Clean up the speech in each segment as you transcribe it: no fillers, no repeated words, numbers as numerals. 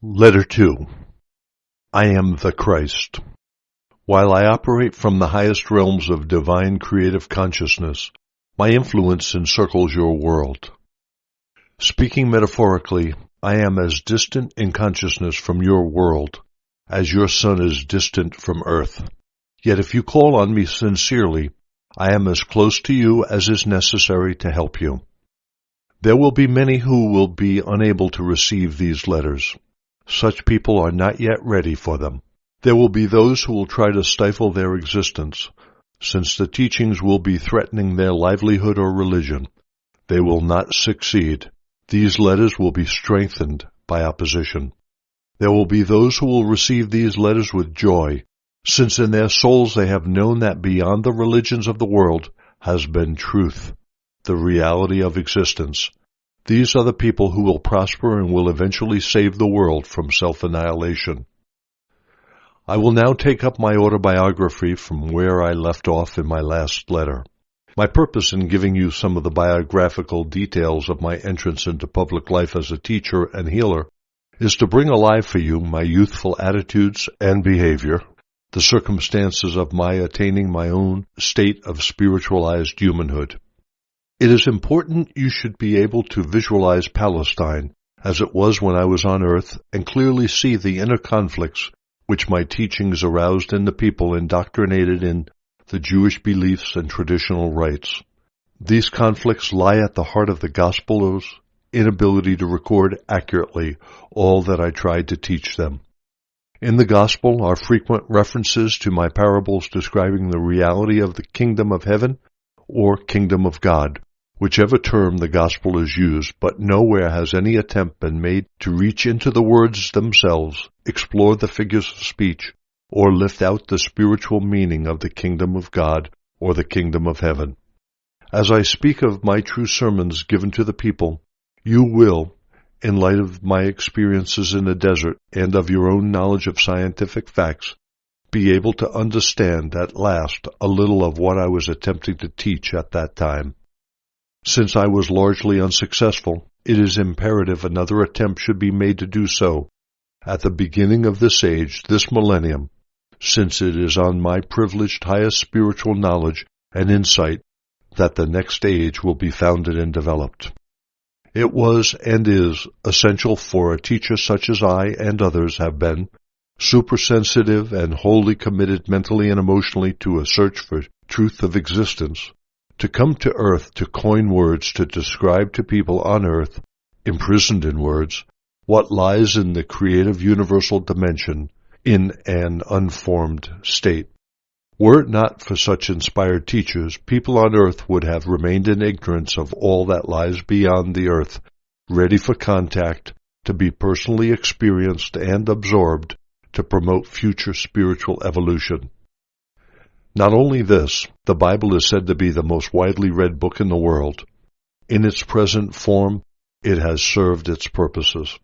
Letter 2. I am the Christ. While I operate from the highest realms of divine creative consciousness, my influence encircles your world. Speaking metaphorically, I am as distant in consciousness from your world as your sun is distant from earth. Yet if you call on me sincerely, I am as close to you as is necessary to help you. There will be many who will be unable to receive these letters. Such people are not yet ready for them. There will be those who will try to stifle their existence, since the teachings will be threatening their livelihood or religion. They will not succeed. These letters will be strengthened by opposition. There will be those who will receive these letters with joy, since in their souls they have known that beyond the religions of the world has been truth, the reality of existence. These are the people who will prosper and will eventually save the world from self-annihilation. I will now take up my autobiography from where I left off in my last letter. My purpose in giving you some of the biographical details of my entrance into public life as a teacher and healer is to bring alive for you my youthful attitudes and behavior, the circumstances of my attaining my own state of spiritualized humanhood. It is important you should be able to visualize Palestine as it was when I was on earth and clearly see the inner conflicts which my teachings aroused in the people indoctrinated in the Jewish beliefs and traditional rites. These conflicts lie at the heart of the Gospel's inability to record accurately all that I tried to teach them. In the Gospel are frequent references to my parables describing the reality of the kingdom of heaven or kingdom of God, whichever term the Gospel is used, but nowhere has any attempt been made to reach into the words themselves, explore the figures of speech, or lift out the spiritual meaning of the kingdom of God or the kingdom of heaven. As I speak of my true sermons given to the people, you will, in light of my experiences in the desert and of your own knowledge of scientific facts, be able to understand at last a little of what I was attempting to teach at that time. Since I was largely unsuccessful, it is imperative another attempt should be made to do so at the beginning of this age, this millennium, since it is on my privileged highest spiritual knowledge and insight that the next age will be founded and developed. It was and is essential for a teacher such as I and others have been, supersensitive and wholly committed mentally and emotionally to a search for truth of existence, to come to earth to coin words to describe to people on earth, imprisoned in words, what lies in the creative universal dimension in an unformed state. Were it not for such inspired teachers, people on earth would have remained in ignorance of all that lies beyond the earth, ready for contact, to be personally experienced and absorbed to promote future spiritual evolution. Not only this, the Bible is said to be the most widely read book in the world. In its present form, it has served its purposes.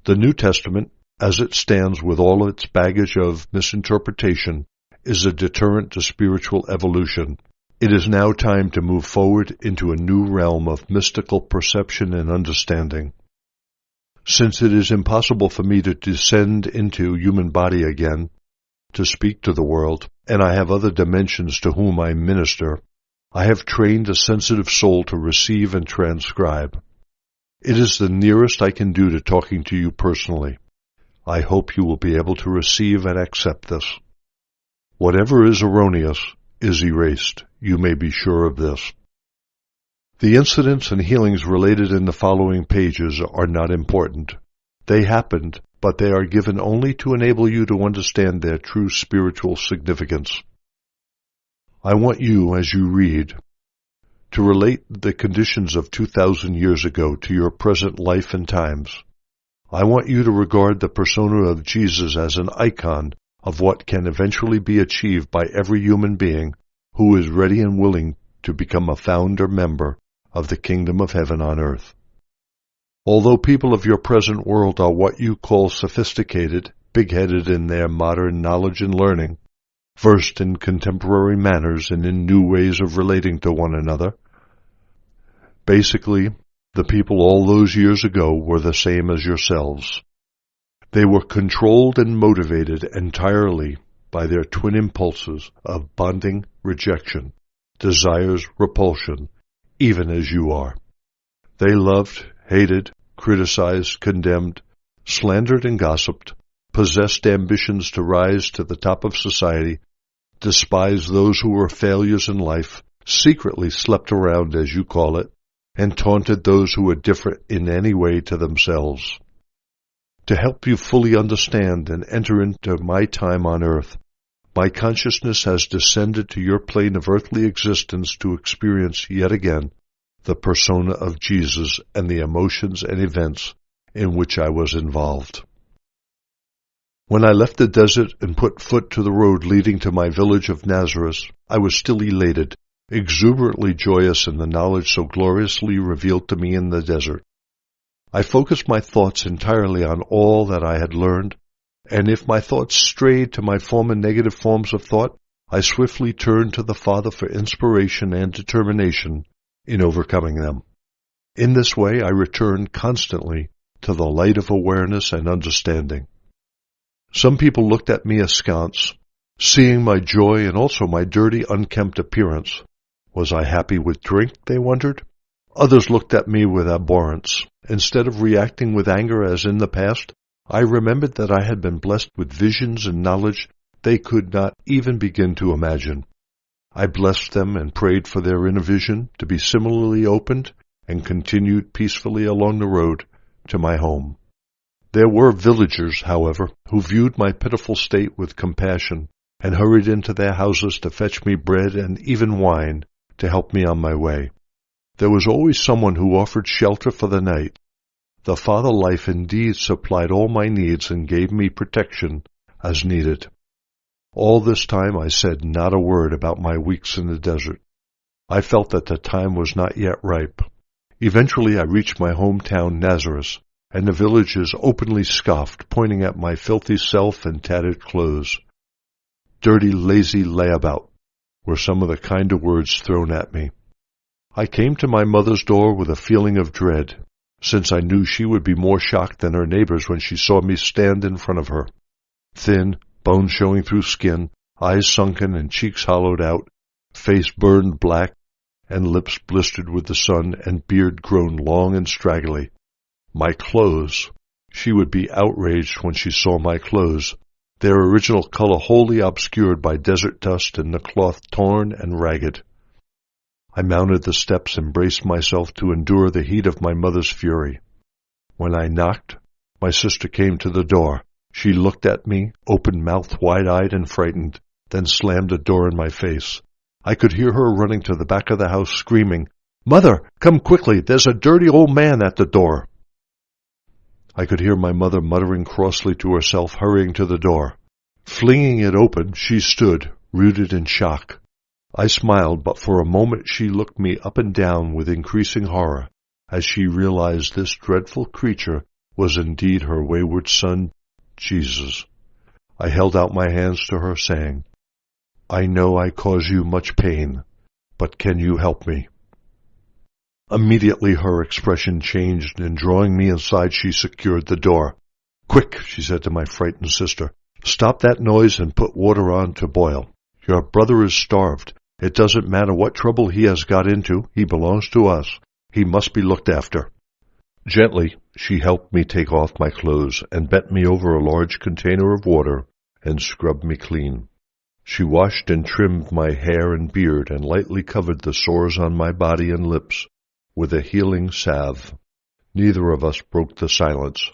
The New Testament, as it stands with all its baggage of misinterpretation, is a deterrent to spiritual evolution. It is now time to move forward into a new realm of mystical perception and understanding. Since it is impossible for me to descend into human body again, to speak to the world, and I have other dimensions to whom I minister, I have trained a sensitive soul to receive and transcribe. It is the nearest I can do to talking to you personally. I hope you will be able to receive and accept this. Whatever is erroneous is erased. You may be sure of this. The incidents and healings related in the following pages are not important. They happened, but they are given only to enable you to understand their true spiritual significance. I want you, as you read, to relate the conditions of 2,000 years ago to your present life and times. I want you to regard the persona of Jesus as an icon of what can eventually be achieved by every human being who is ready and willing to become a founder member of the kingdom of heaven on earth. Although people of your present world are what you call sophisticated, big-headed in their modern knowledge and learning, versed in contemporary manners and in new ways of relating to one another, basically, the people all those years ago were the same as yourselves. They were controlled and motivated entirely by their twin impulses of bonding, rejection, desires, repulsion, even as you are. They loved, hated, criticized, condemned, slandered and gossiped, possessed ambitions to rise to the top of society, despised those who were failures in life, secretly slept around, as you call it, and taunted those who were different in any way to themselves. To help you fully understand and enter into my time on earth, my consciousness has descended to your plane of earthly existence to experience yet again the persona of Jesus and the emotions and events in which I was involved. When I left the desert and put foot to the road leading to my village of Nazareth, I was still elated, exuberantly joyous in the knowledge so gloriously revealed to me in the desert. I focused my thoughts entirely on all that I had learned, and if my thoughts strayed to my former negative forms of thought, I swiftly turned to the Father for inspiration and determination in overcoming them. In this way, I returned constantly to the light of awareness and understanding. Some people looked at me askance, seeing my joy and also my dirty, unkempt appearance. Was I happy with drink, they wondered? Others looked at me with abhorrence. Instead of reacting with anger as in the past, I remembered that I had been blessed with visions and knowledge they could not even begin to imagine. I blessed them and prayed for their inner vision to be similarly opened and continued peacefully along the road to my home. There were villagers, however, who viewed my pitiful state with compassion and hurried into their houses to fetch me bread and even wine to help me on my way. There was always someone who offered shelter for the night. The Father Life indeed supplied all my needs and gave me protection as needed. All this time I said not a word about my weeks in the desert. I felt that the time was not yet ripe. Eventually I reached my hometown Nazareth, and the villagers openly scoffed, pointing at my filthy self and tattered clothes. Dirty, lazy layabout were some of the kinder words thrown at me. I came to my mother's door with a feeling of dread, since I knew she would be more shocked than her neighbors when she saw me stand in front of her. Thin, bones showing through skin, eyes sunken and cheeks hollowed out, face burned black, and lips blistered with the sun, and beard grown long and straggly. My clothes. She would be outraged when she saw my clothes, their original color wholly obscured by desert dust and the cloth torn and ragged. I mounted the steps and braced myself to endure the heat of my mother's fury. When I knocked, my sister came to the door. She looked at me, open-mouthed, wide-eyed and frightened, then slammed the door in my face. I could hear her running to the back of the house, screaming, "Mother, come quickly! There's a dirty old man at the door!" I could hear my mother muttering crossly to herself, hurrying to the door. Flinging it open, she stood, rooted in shock. I smiled, but for a moment she looked me up and down with increasing horror, as she realized this dreadful creature was indeed her wayward son, Jesus. I held out my hands to her, saying, "I know I cause you much pain, but can you help me?" Immediately her expression changed, and drawing me inside, she secured the door. "Quick," she said to my frightened sister, "stop that noise and put water on to boil. Your brother is starved. It doesn't matter what trouble he has got into. He belongs to us. He must be looked after." Gently, she helped me take off my clothes and bent me over a large container of water and scrubbed me clean. She washed and trimmed my hair and beard and lightly covered the sores on my body and lips with a healing salve. Neither of us broke the silence.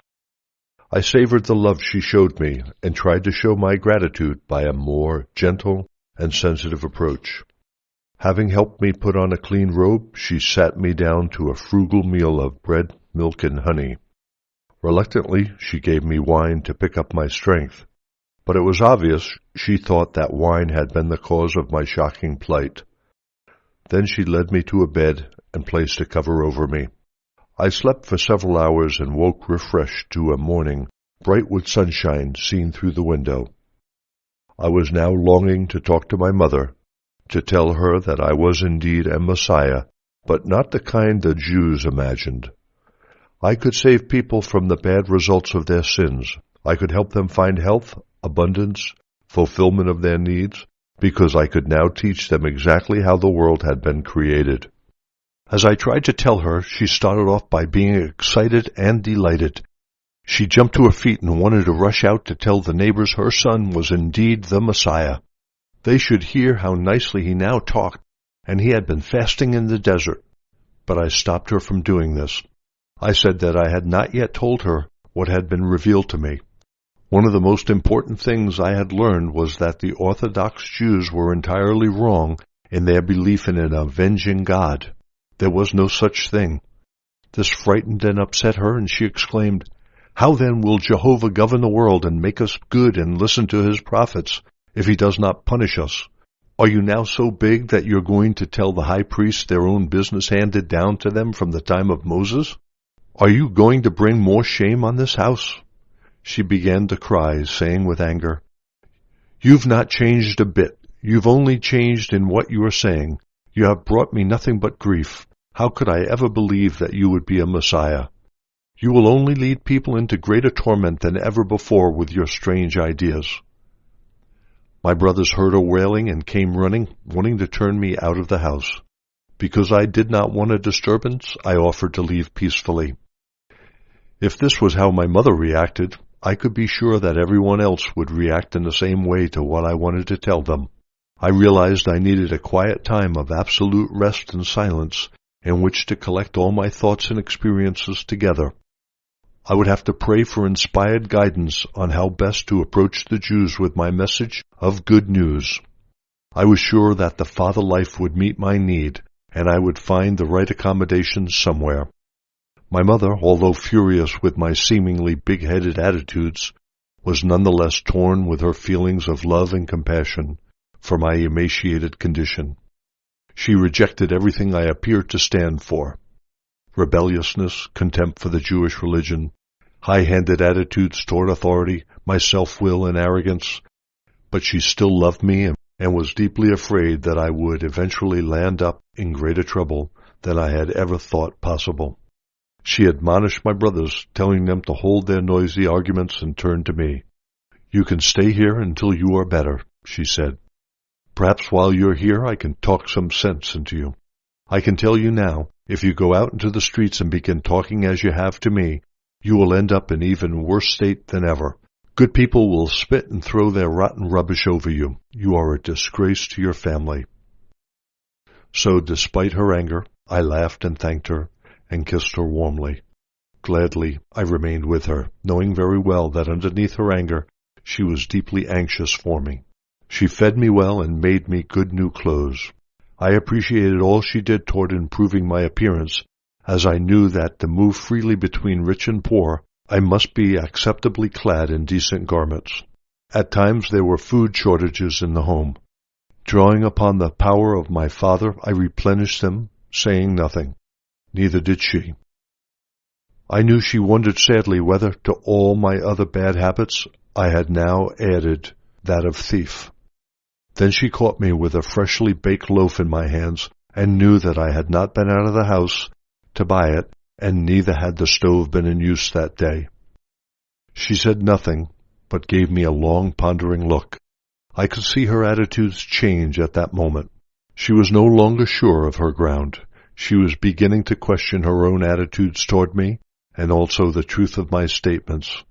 I savored the love she showed me and tried to show my gratitude by a more gentle and sensitive approach. Having helped me put on a clean robe, she sat me down to a frugal meal of bread, milk, and honey. Reluctantly, she gave me wine to pick up my strength, but it was obvious she thought that wine had been the cause of my shocking plight. Then she led me to a bed and placed a cover over me. I slept for several hours and woke refreshed to a morning, bright with sunshine seen through the window. I was now longing to talk to my mother, to tell her that I was indeed a Messiah, but not the kind the Jews imagined. I could save people from the bad results of their sins, I could help them find health, abundance, fulfillment of their needs, because I could now teach them exactly how the world had been created. As I tried to tell her, she started off by being excited and delighted. She jumped to her feet and wanted to rush out to tell the neighbors her son was indeed the Messiah. They should hear how nicely he now talked, and he had been fasting in the desert. But I stopped her from doing this. I said that I had not yet told her what had been revealed to me. One of the most important things I had learned was that the Orthodox Jews were entirely wrong in their belief in an avenging God. There was no such thing. This frightened and upset her, and she exclaimed, "How then will Jehovah govern the world and make us good and listen to his prophets if he does not punish us? Are you now so big that you're going to tell the high priests their own business handed down to them from the time of Moses? Are you going to bring more shame on this house?" She began to cry, saying with anger, "You've not changed a bit. You've only changed in what you are saying. You have brought me nothing but grief. How could I ever believe that you would be a Messiah? You will only lead people into greater torment than ever before with your strange ideas." My brothers heard her wailing and came running, wanting to turn me out of the house. Because I did not want a disturbance, I offered to leave peacefully. If this was how my mother reacted, I could be sure that everyone else would react in the same way to what I wanted to tell them. I realized I needed a quiet time of absolute rest and silence in which to collect all my thoughts and experiences together. I would have to pray for inspired guidance on how best to approach the Jews with my message of good news. I was sure that the Father Life would meet my need, and I would find the right accommodations somewhere. My mother, although furious with my seemingly big-headed attitudes, was nonetheless torn with her feelings of love and compassion for my emaciated condition. She rejected everything I appeared to stand for: rebelliousness, contempt for the Jewish religion, high-handed attitudes toward authority, my self-will and arrogance. But she still loved me and was deeply afraid that I would eventually land up in greater trouble than I had ever thought possible. She admonished my brothers, telling them to hold their noisy arguments and turn to me. "You can stay here until you are better," she said. "Perhaps while you're here I can talk some sense into you. I can tell you now, if you go out into the streets and begin talking as you have to me, you will end up in even worse state than ever. Good people will spit and throw their rotten rubbish over you. You are a disgrace to your family." So, despite her anger, I laughed and thanked her and kissed her warmly. Gladly, I remained with her, knowing very well that underneath her anger, she was deeply anxious for me. She fed me well and made me good new clothes. I appreciated all she did toward improving my appearance, as I knew that to move freely between rich and poor, I must be acceptably clad in decent garments. At times there were food shortages in the home. Drawing upon the power of my Father, I replenished them, saying nothing. Neither did she. I knew she wondered sadly whether to all my other bad habits I had now added that of thief. Then she caught me with a freshly baked loaf in my hands and knew that I had not been out of the house to buy it, and neither had the stove been in use that day. She said nothing, but gave me a long, pondering look. I could see her attitudes change at that moment. She was no longer sure of her ground. She was beginning to question her own attitudes toward me, and also the truth of my statements.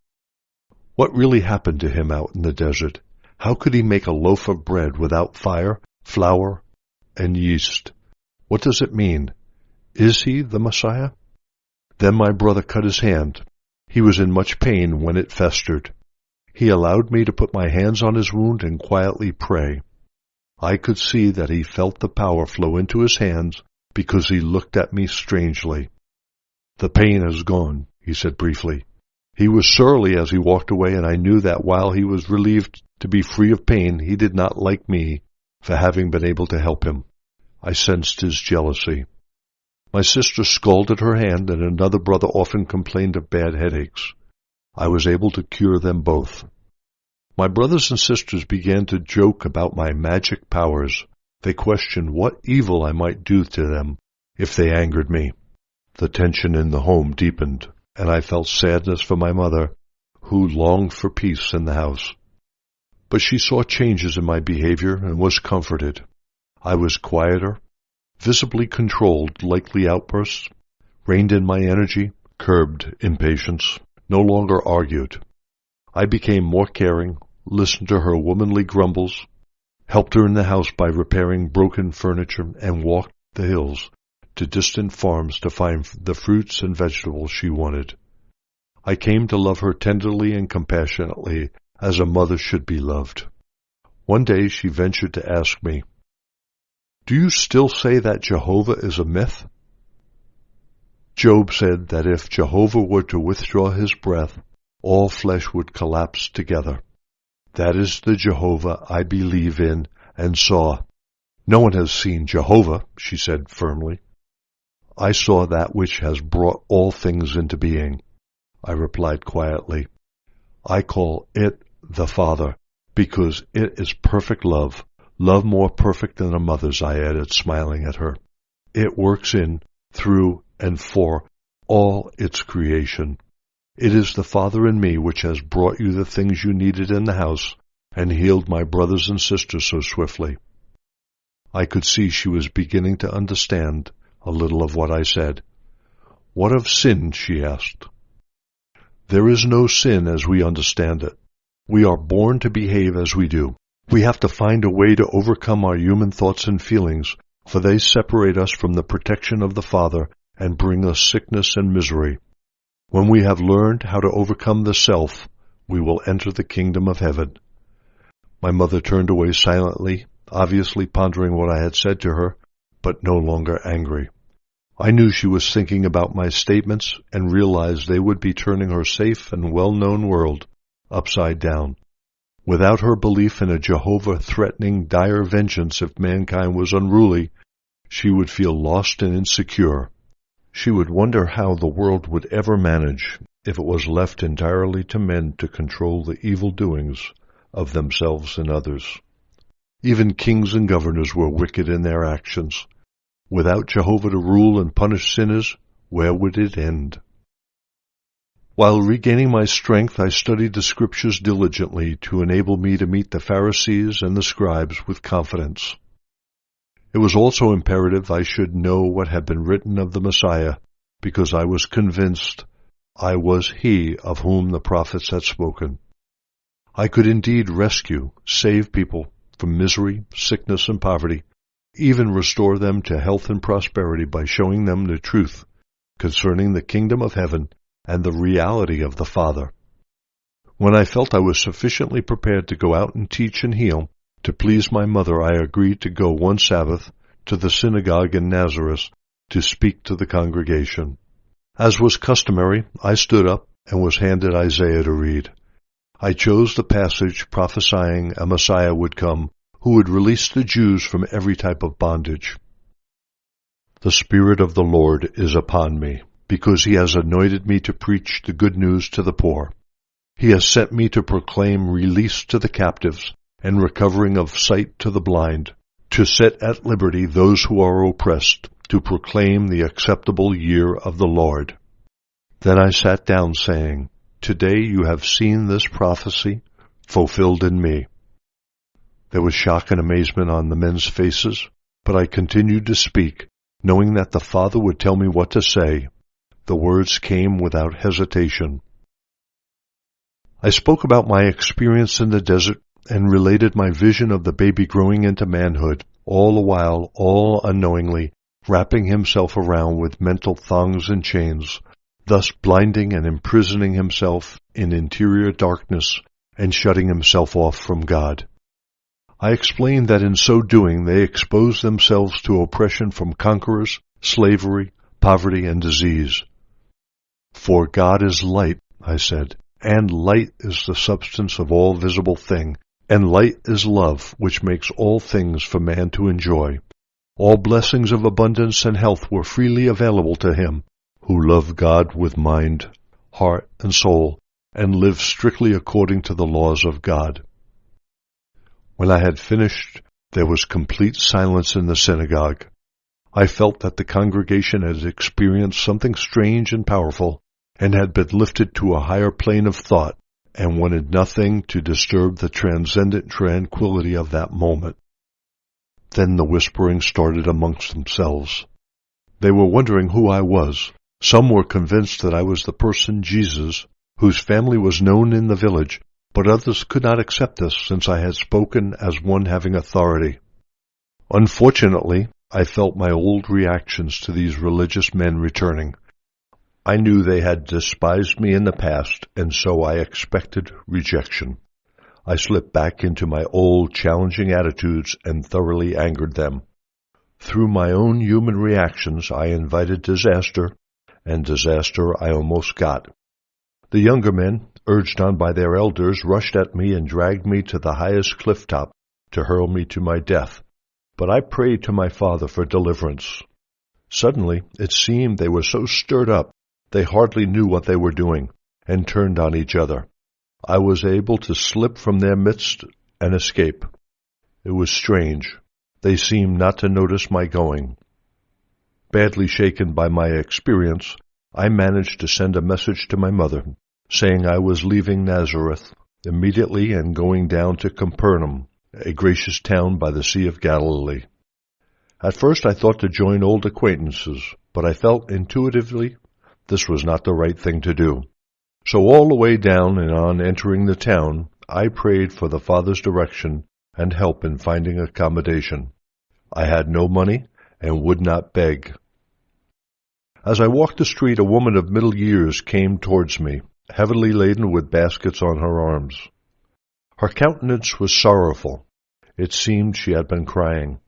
What really happened to him out in the desert? How could he make a loaf of bread without fire, flour, and yeast? What does it mean? Is he the Messiah? Then my brother cut his hand. He was in much pain when it festered. He allowed me to put my hands on his wound and quietly pray. I could see that he felt the power flow into his hands because he looked at me strangely. "The pain is gone," he said briefly. He was surly as he walked away, and I knew that while he was relieved to be free of pain, he did not like me for having been able to help him. I sensed his jealousy. My sister scalded her hand, and another brother often complained of bad headaches. I was able to cure them both. My brothers and sisters began to joke about my magic powers. They questioned what evil I might do to them if they angered me. The tension in the home deepened, and I felt sadness for my mother, who longed for peace in the house. But she saw changes in my behavior and was comforted. I was quieter, visibly controlled likely outbursts, reined in my energy, curbed impatience, no longer argued. I became more caring, listened to her womanly grumbles, helped her in the house by repairing broken furniture, and walked the hills to distant farms to find the fruits and vegetables she wanted. I came to love her tenderly and compassionately as a mother should be loved. One day she ventured to ask me, "Do you still say that Jehovah is a myth?" Job said that if Jehovah were to withdraw his breath, all flesh would collapse together. That is the Jehovah I believe in and saw. "No one has seen Jehovah," she said firmly. "I saw that which has brought all things into being," I replied quietly. "I call it the Father, because it is perfect love, love more perfect than a mother's," I added, smiling at her. "It works in, through, and for all its creation. It is the Father in me which has brought you the things you needed in the house and healed my brothers and sisters so swiftly." I could see she was beginning to understand a little of what I said. "What of sin?" she asked. "There is no sin as we understand it. We are born to behave as we do. We have to find a way to overcome our human thoughts and feelings, for they separate us from the protection of the Father and bring us sickness and misery. When we have learned how to overcome the self, we will enter the kingdom of heaven." My mother turned away silently, obviously pondering what I had said to her, but no longer angry. I knew she was thinking about my statements and realized they would be turning her safe and well-known world upside down. Without her belief in a Jehovah threatening dire vengeance if mankind was unruly, she would feel lost and insecure. She would wonder how the world would ever manage if it was left entirely to men to control the evil doings of themselves and others. Even kings and governors were wicked in their actions. Without Jehovah to rule and punish sinners, where would it end? While regaining my strength, I studied the Scriptures diligently to enable me to meet the Pharisees and the scribes with confidence. It was also imperative I should know what had been written of the Messiah, because I was convinced I was he of whom the prophets had spoken. I could indeed rescue, save people from misery, sickness, and poverty, even restore them to health and prosperity by showing them the truth concerning the kingdom of heaven and the reality of the Father. When I felt I was sufficiently prepared to go out and teach and heal, to please my mother, I agreed to go one Sabbath to the synagogue in Nazareth to speak to the congregation. As was customary, I stood up and was handed Isaiah to read. I chose the passage prophesying a Messiah would come, who would release the Jews from every type of bondage. "The Spirit of the Lord is upon me, because he has anointed me to preach the good news to the poor. He has sent me to proclaim release to the captives and recovering of sight to the blind, to set at liberty those who are oppressed, to proclaim the acceptable year of the Lord." Then I sat down, saying, "Today you have seen this prophecy fulfilled in me." There was shock and amazement on the men's faces, but I continued to speak, knowing that the Father would tell me what to say. The words came without hesitation. I spoke about my experience in the desert and related my vision of the baby growing into manhood, all the while, all unknowingly, wrapping himself around with mental thongs and chains, thus blinding and imprisoning himself in interior darkness and shutting himself off from God. I explained that in so doing they exposed themselves to oppression from conquerors, slavery, poverty, and disease. "For God is light," I said, "and light is the substance of all visible thing, and light is love, which makes all things for man to enjoy. All blessings of abundance and health were freely available to him who loved God with mind, heart, and soul, and lived strictly according to the laws of God." When I had finished, there was complete silence in the synagogue. I felt that the congregation had experienced something strange and powerful, and had been lifted to a higher plane of thought and wanted nothing to disturb the transcendent tranquility of that moment. Then the whispering started amongst themselves. They were wondering who I was. Some were convinced that I was the person Jesus, whose family was known in the village, but others could not accept this since I had spoken as one having authority. Unfortunately, I felt my old reactions to these religious men returning. I knew they had despised me in the past, and so I expected rejection. I slipped back into my old challenging attitudes and thoroughly angered them. Through my own human reactions, I invited disaster, and disaster I almost got. The younger men, urged on by their elders, rushed at me and dragged me to the highest cliff top to hurl me to my death. But I prayed to my Father for deliverance. Suddenly, it seemed they were so stirred up, they hardly knew what they were doing, and turned on each other. I was able to slip from their midst and escape. It was strange. They seemed not to notice my going. Badly shaken by my experience, I managed to send a message to my mother, saying I was leaving Nazareth immediately and going down to CAPERNUM, a gracious town by the Sea of Galilee. At first I thought to join old acquaintances, but I felt intuitively this was not the right thing to do. So all the way down and on entering the town, I prayed for the Father's direction and help in finding accommodation. I had no money and would not beg. As I walked the street, a woman of middle years came towards me, heavily laden with baskets on her arms. Her countenance was sorrowful. It seemed she had been crying.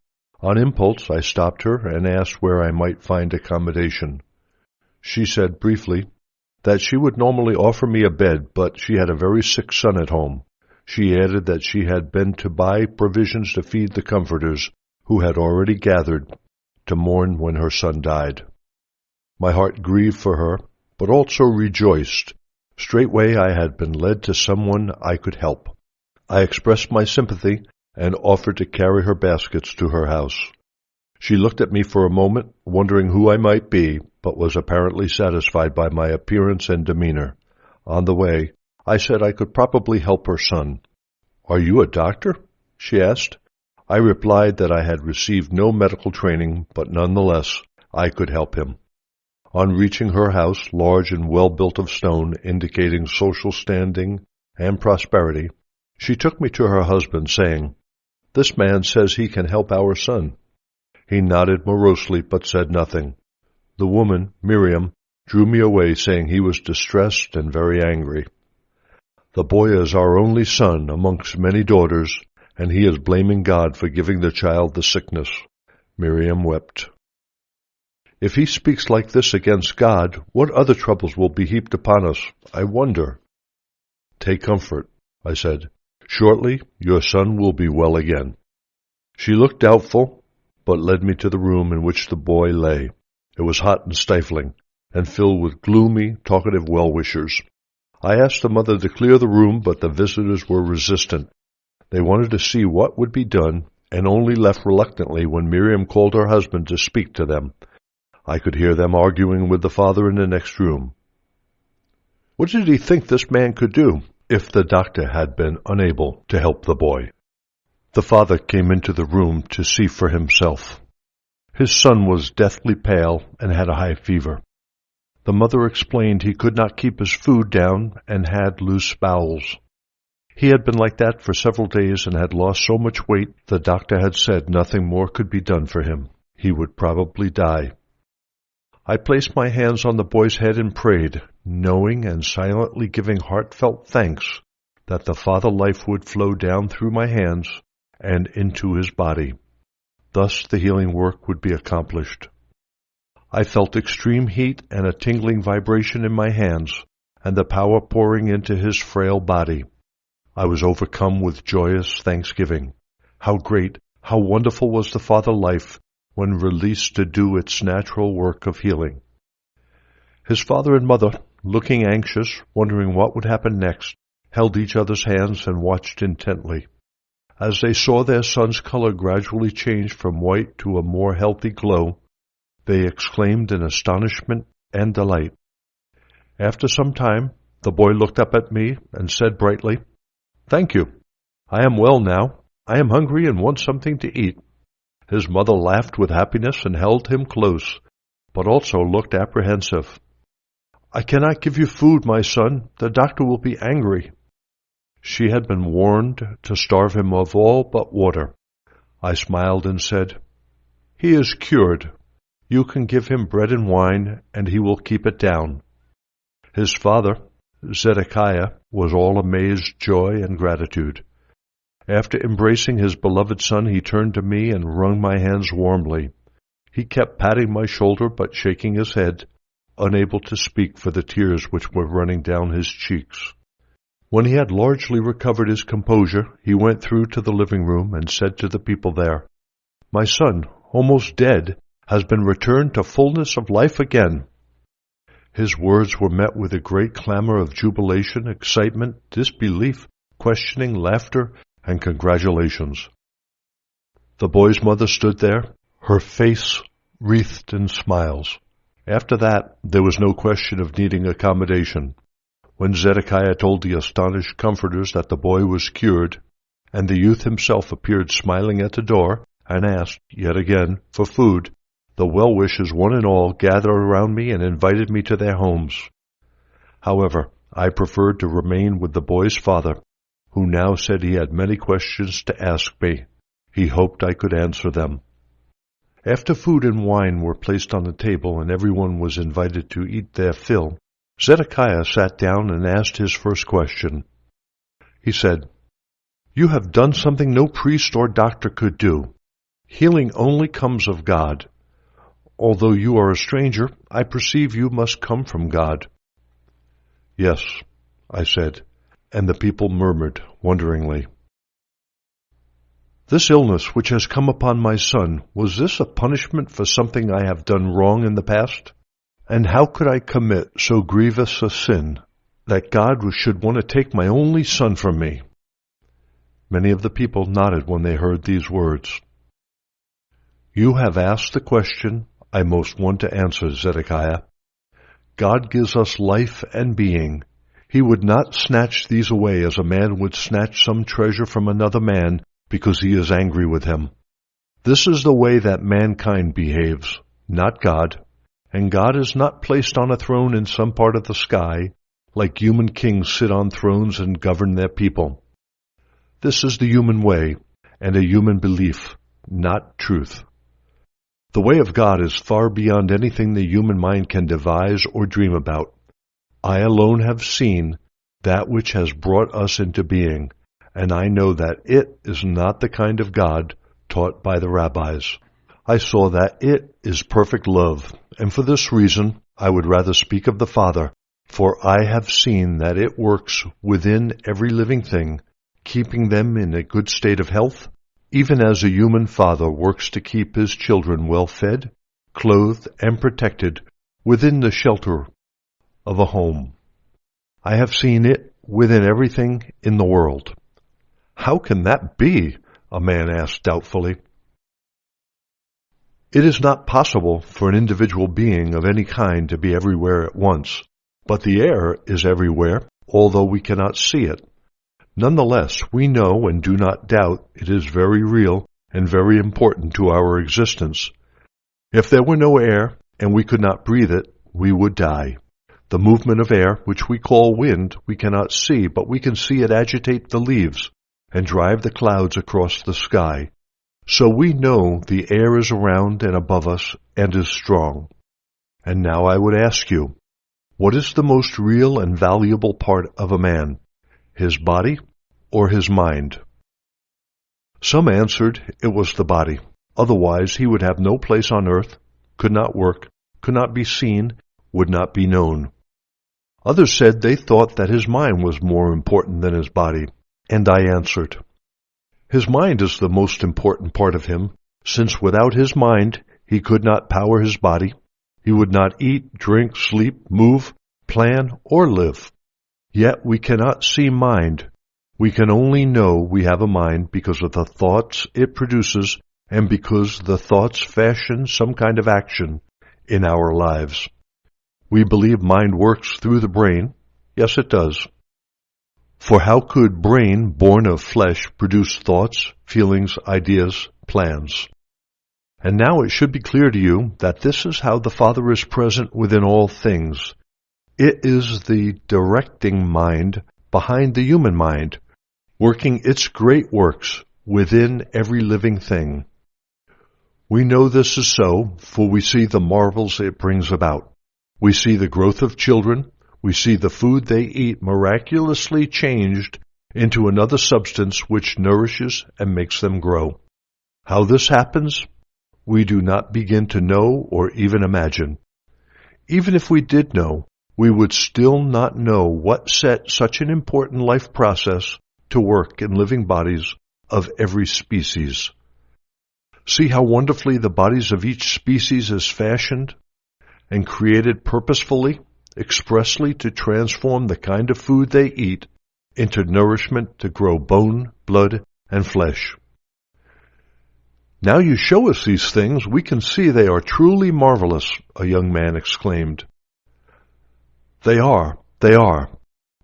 On impulse, I stopped her and asked where I might find accommodation. She said briefly that she would normally offer me a bed, but she had a very sick son at home. She added that she had been to buy provisions to feed the comforters, who had already gathered to mourn when her son died. My heart grieved for her, but also rejoiced. Straightway I had been led to someone I could help. I expressed my sympathy and offered to carry her baskets to her house. She looked at me for a moment, wondering who I might be, but was apparently satisfied by my appearance and demeanor. On the way, I said I could probably help her son. "Are you a doctor?" she asked. I replied that I had received no medical training, but nonetheless I could help him. On reaching her house, large and well-built of stone, indicating social standing and prosperity, she took me to her husband, saying, "This man says he can help our son." He nodded morosely, but said nothing. The woman, Miriam, drew me away, saying he was distressed and very angry. "The boy is our only son amongst many daughters, and he is blaming God for giving the child the sickness." Miriam wept. "If he speaks like this against God, what other troubles will be heaped upon us, I wonder?" "Take comfort," I said. "Shortly your son will be well again." She looked doubtful, but led me to the room in which the boy lay. It was hot and stifling, and filled with gloomy, talkative well-wishers. I asked the mother to clear the room, but the visitors were resistant. They wanted to see what would be done, and only left reluctantly when Miriam called her husband to speak to them. I could hear them arguing with the father in the next room. What did he think this man could do if the doctor had been unable to help the boy? The father came into the room to see for himself. His son was deathly pale and had a high fever. The mother explained he could not keep his food down and had loose bowels. He had been like that for several days and had lost so much weight the doctor had said nothing more could be done for him. He would probably die. I placed my hands on the boy's head and prayed, knowing and silently giving heartfelt thanks that the Father life would flow down through my hands and into his body. Thus the healing work would be accomplished. I felt extreme heat and a tingling vibration in my hands, and the power pouring into his frail body. I was overcome with joyous thanksgiving. How great, how wonderful was the Father life when released to do its natural work of healing. His father and mother, looking anxious, wondering what would happen next, held each other's hands and watched intently. As they saw their son's color gradually change from white to a more healthy glow, they exclaimed in astonishment and delight. After some time, The boy looked up at me and said brightly, "Thank you. I am well now. I am hungry and want something to eat." His mother laughed with happiness and held him close, but also looked apprehensive. "I cannot give you food, my son. The doctor will be angry." She had been warned to starve him of all but water. I smiled and said, "He is cured. You can give him bread and wine, and he will keep it down." His father, Zedekiah, was all amazed joy and gratitude. After embracing his beloved son, he turned to me and wrung my hands warmly. He kept patting my shoulder but shaking his head, unable to speak for the tears which were running down his cheeks. When he had largely recovered his composure, he went through to the living room and said to the people there, "My son, almost dead, has been returned to fullness of life again." His words were met with a great clamor of jubilation, excitement, disbelief, questioning, laughter, and congratulations. The boy's mother stood there, her face wreathed in smiles. After that, there was no question of needing accommodation. When Zedekiah told the astonished comforters that the boy was cured, and the youth himself appeared smiling at the door and asked, yet again, for food, the well-wishers one and all gathered around me and invited me to their homes. However, I preferred to remain with the boy's father, who now said he had many questions to ask me. He hoped I could answer them. After food and wine were placed on the table and everyone was invited to eat their fill, Zedekiah sat down and asked his first question. He said, "You have done something no priest or doctor could do. Healing only comes of God. Although you are a stranger, I perceive you must come from God." "Yes," I said, and the people murmured wonderingly. "This illness which has come upon my son, was this a punishment for something I have done wrong in the past? And how could I commit so grievous a sin that God should want to take my only son from me?" Many of the people nodded when they heard these words. "You have asked the question I most want to answer, Zedekiah. God gives us life and being. He would not snatch these away as a man would snatch some treasure from another man because he is angry with him. This is the way that mankind behaves, not God. And God is not placed on a throne in some part of the sky, like human kings sit on thrones and govern their people. This is the human way, and a human belief, not truth. The way of God is far beyond anything the human mind can devise or dream about. I alone have seen that which has brought us into being, and I know that it is not the kind of God taught by the rabbis. I saw that it is perfect love, and for this reason I would rather speak of the Father, for I have seen that it works within every living thing, keeping them in a good state of health, even as a human father works to keep his children well fed, clothed, and protected within the shelter of a home. I have seen it within everything in the world." "How can that be?" a man asked doubtfully. "It is not possible for an individual being of any kind to be everywhere at once, but the air is everywhere, although we cannot see it. Nonetheless, we know and do not doubt it is very real and very important to our existence. If there were no air and we could not breathe it, we would die. The movement of air, which we call wind, we cannot see, but we can see it agitate the leaves and drive the clouds across the sky. So we know the air is around and above us and is strong. And now I would ask you, what is the most real and valuable part of a man, his body or his mind?" Some answered it was the body. Otherwise he would have no place on earth, could not work, could not be seen, would not be known. Others said they thought that his mind was more important than his body, and I answered, "His mind is the most important part of him, since without his mind he could not power his body. He would not eat, drink, sleep, move, plan, or live. Yet we cannot see mind. We can only know we have a mind because of the thoughts it produces and because the thoughts fashion some kind of action in our lives. We believe mind works through the brain, Yes, it does. For how could brain born of flesh produce thoughts, feelings, ideas, plans? And now it should be clear to you that this is how the Father is present within all things. It is the directing mind behind the human mind, working its great works within every living thing. We know this is so, for we see the marvels it brings about. We see the growth of children. We see the food they eat miraculously changed into another substance which nourishes and makes them grow. How this happens, we do not begin to know or even imagine. Even if we did know, we would still not know what set such an important life process to work in living bodies of every species. See how wonderfully the bodies of each species is fashioned and created purposefully, expressly to transform the kind of food they eat into nourishment to grow bone, blood, and flesh. Now you show us these things, we can see they are truly marvelous, a young man exclaimed. They are.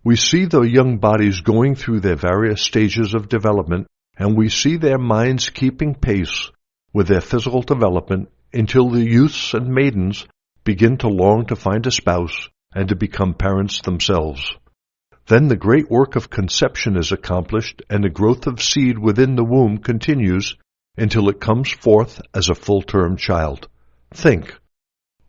We see the young bodies going through their various stages of development, and we see their minds keeping pace with their physical development until the youths and maidens begin to long to find a spouse and to become parents themselves. Then the great work of conception is accomplished, and the growth of seed within the womb continues until it comes forth as a full-term child. Think,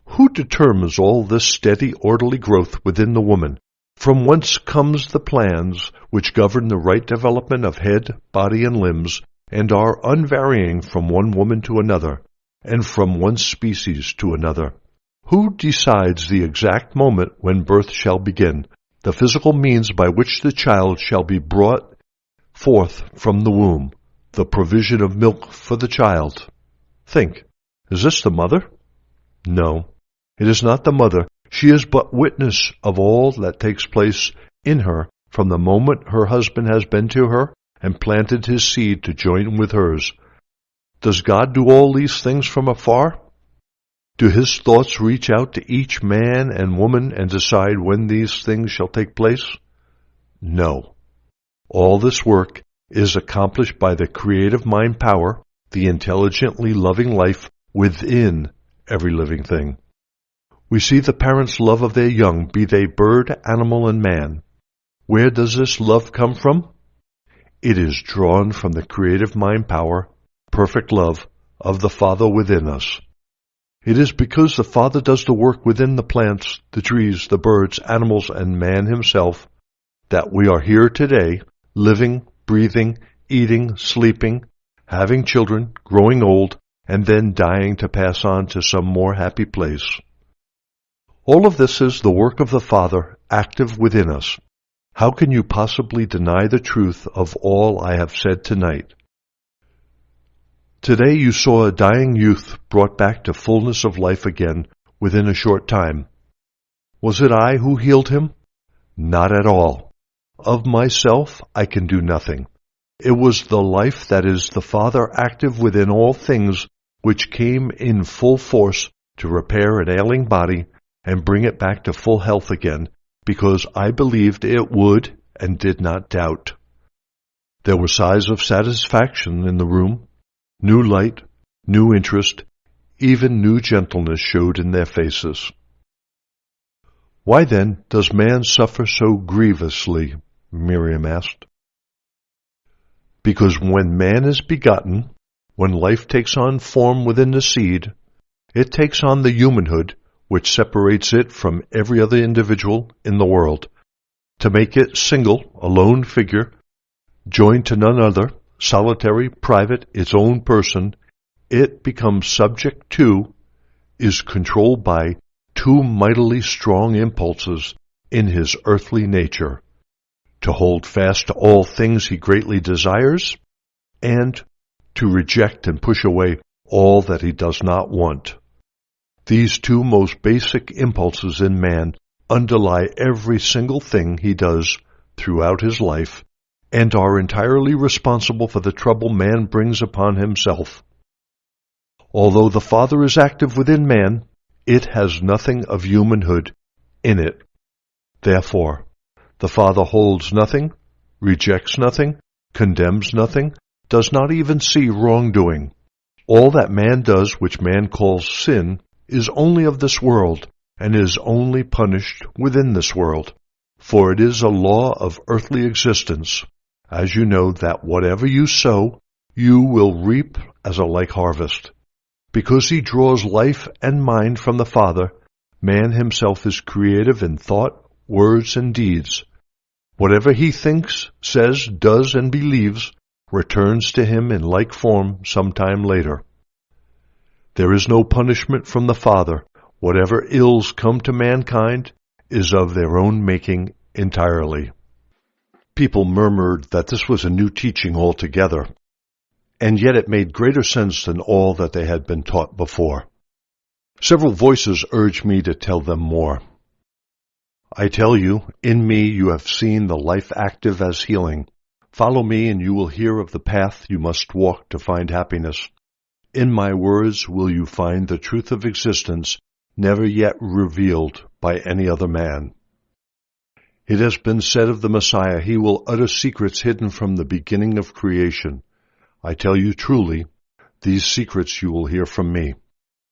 who determines all this steady, orderly growth within the woman? From whence comes the plans which govern the right development of head, body, and limbs, and are unvarying from one woman to another, and from one species to another? Who decides the exact moment when birth shall begin, the physical means by which the child shall be brought forth from the womb, the provision of milk for the child? Think, is this the mother? No, it is not the mother. She is but witness of all that takes place in her from the moment her husband has been to her and planted his seed to join with hers. Does God do all these things from afar? Do his thoughts reach out to each man and woman and decide when these things shall take place? No. All this work is accomplished by the creative mind power, the intelligently loving life within every living thing. We see the parents' love of their young, be they bird, animal, and man. Where does this love come from? It is drawn from the creative mind power, perfect love, of the Father within us. It is because the Father does the work within the plants, the trees, the birds, animals, and man himself that we are here today, living, breathing, eating, sleeping, having children, growing old, and then dying to pass on to some more happy place. All of this is the work of the Father active within us. How can you possibly deny the truth of all I have said tonight? Today you saw a dying youth brought back to fullness of life again within a short time. Was it I who healed him? Not at all. Of myself I can do nothing. It was the life that is the Father active within all things which came in full force to repair an ailing body and bring it back to full health again, because I believed it would and did not doubt. There were sighs of satisfaction in the room. New light, new interest, even new gentleness showed in their faces. Why then does man suffer so grievously? Miriam asked. Because when man is begotten, when life takes on form within the seed, it takes on the humanhood which separates it from every other individual in the world, to make it single, a lone figure, joined to none other, solitary, private, its own person. It becomes subject to, is controlled by two mightily strong impulses in his earthly nature, to hold fast to all things he greatly desires, and to reject and push away all that he does not want. These two most basic impulses in man underlie every single thing he does throughout his life, and are entirely responsible for the trouble man brings upon himself. Although the Father is active within man, it has nothing of humanhood in it. Therefore, The Father holds nothing, rejects nothing, condemns nothing, does not even see wrongdoing. All that man does, which man calls sin, is only of this world, and is only punished within this world. For it is a law of earthly existence, as you know, that whatever you sow, you will reap as a like harvest. Because he draws life and mind from the Father, man himself is creative in thought, words, and deeds. Whatever he thinks, says, does, and believes returns to him in like form some time later. There is no punishment from the Father. Whatever ills come to mankind is of their own making entirely. People murmured that this was a new teaching altogether, and yet it made greater sense than all that they had been taught before. Several voices urged me to tell them more. I tell you, in me you have seen the life active as healing. Follow me and you will hear of the path you must walk to find happiness. In my words will you find the truth of existence never yet revealed by any other man. It has been said of the Messiah, he will utter secrets hidden from the beginning of creation. I tell you truly, these secrets you will hear from me.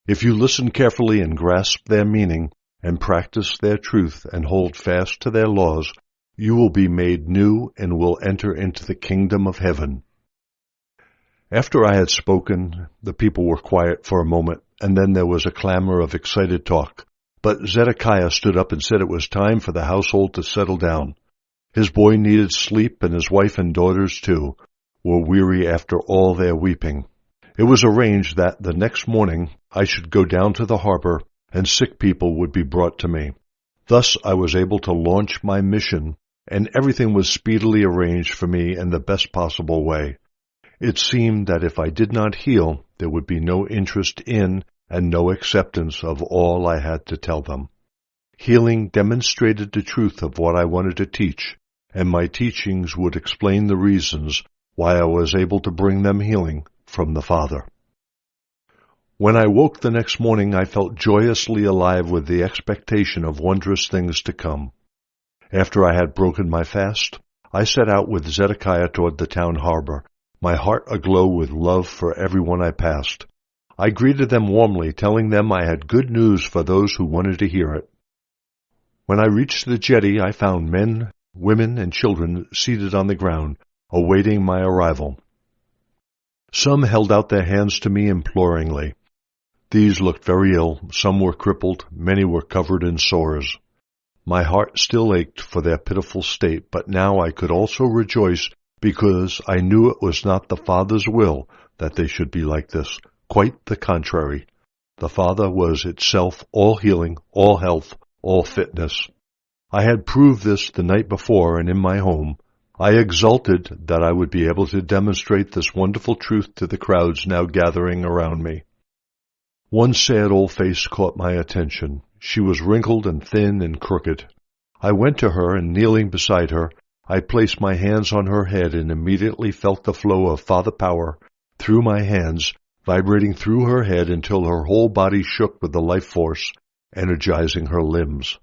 If you listen carefully and grasp their meaning, and practice their truth and hold fast to their laws, you will be made new and will enter into the kingdom of heaven. After I had spoken, the people were quiet for a moment, and then there was a clamor of excited talk. But Zedekiah stood up and said it was time for the household to settle down. His boy needed sleep, and his wife and daughters, too, were weary after all their weeping. It was arranged that the next morning I should go down to the harbor, and sick people would be brought to me. Thus I was able to launch my mission, and everything was speedily arranged for me in the best possible way. It seemed that if I did not heal, there would be no interest in and no acceptance of all I had to tell them. Healing demonstrated the truth of what I wanted to teach, and my teachings would explain the reasons why I was able to bring them healing from the Father. When I woke the next morning, I felt joyously alive with the expectation of wondrous things to come. After I had broken my fast, I set out with Zedekiah toward the town harbor, my heart aglow with love for everyone I passed. I greeted them warmly, telling them I had good news for those who wanted to hear it. When I reached the jetty, I found men, women, and children seated on the ground, awaiting my arrival. Some held out their hands to me imploringly. These looked very ill, some were crippled, many were covered in sores. My heart still ached for their pitiful state, but now I could also rejoice because I knew it was not the Father's will that they should be like this. Quite the contrary. The Father was itself all healing, all health, all fitness. I had proved this the night before and in my home. I exulted that I would be able to demonstrate this wonderful truth to the crowds now gathering around me. One sad old face caught my attention. She was wrinkled and thin and crooked. I went to her, and kneeling beside her, I placed my hands on her head and immediately felt the flow of Father power through my hands, vibrating through her head until her whole body shook with the life force, energizing her limbs.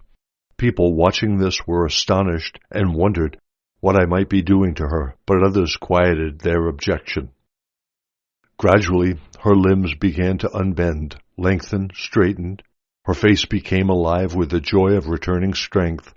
People watching this were astonished and wondered what I might be doing to her, but others quieted their objection. Gradually, her limbs began to unbend, lengthen, straighten. Her face became alive with the joy of returning strength.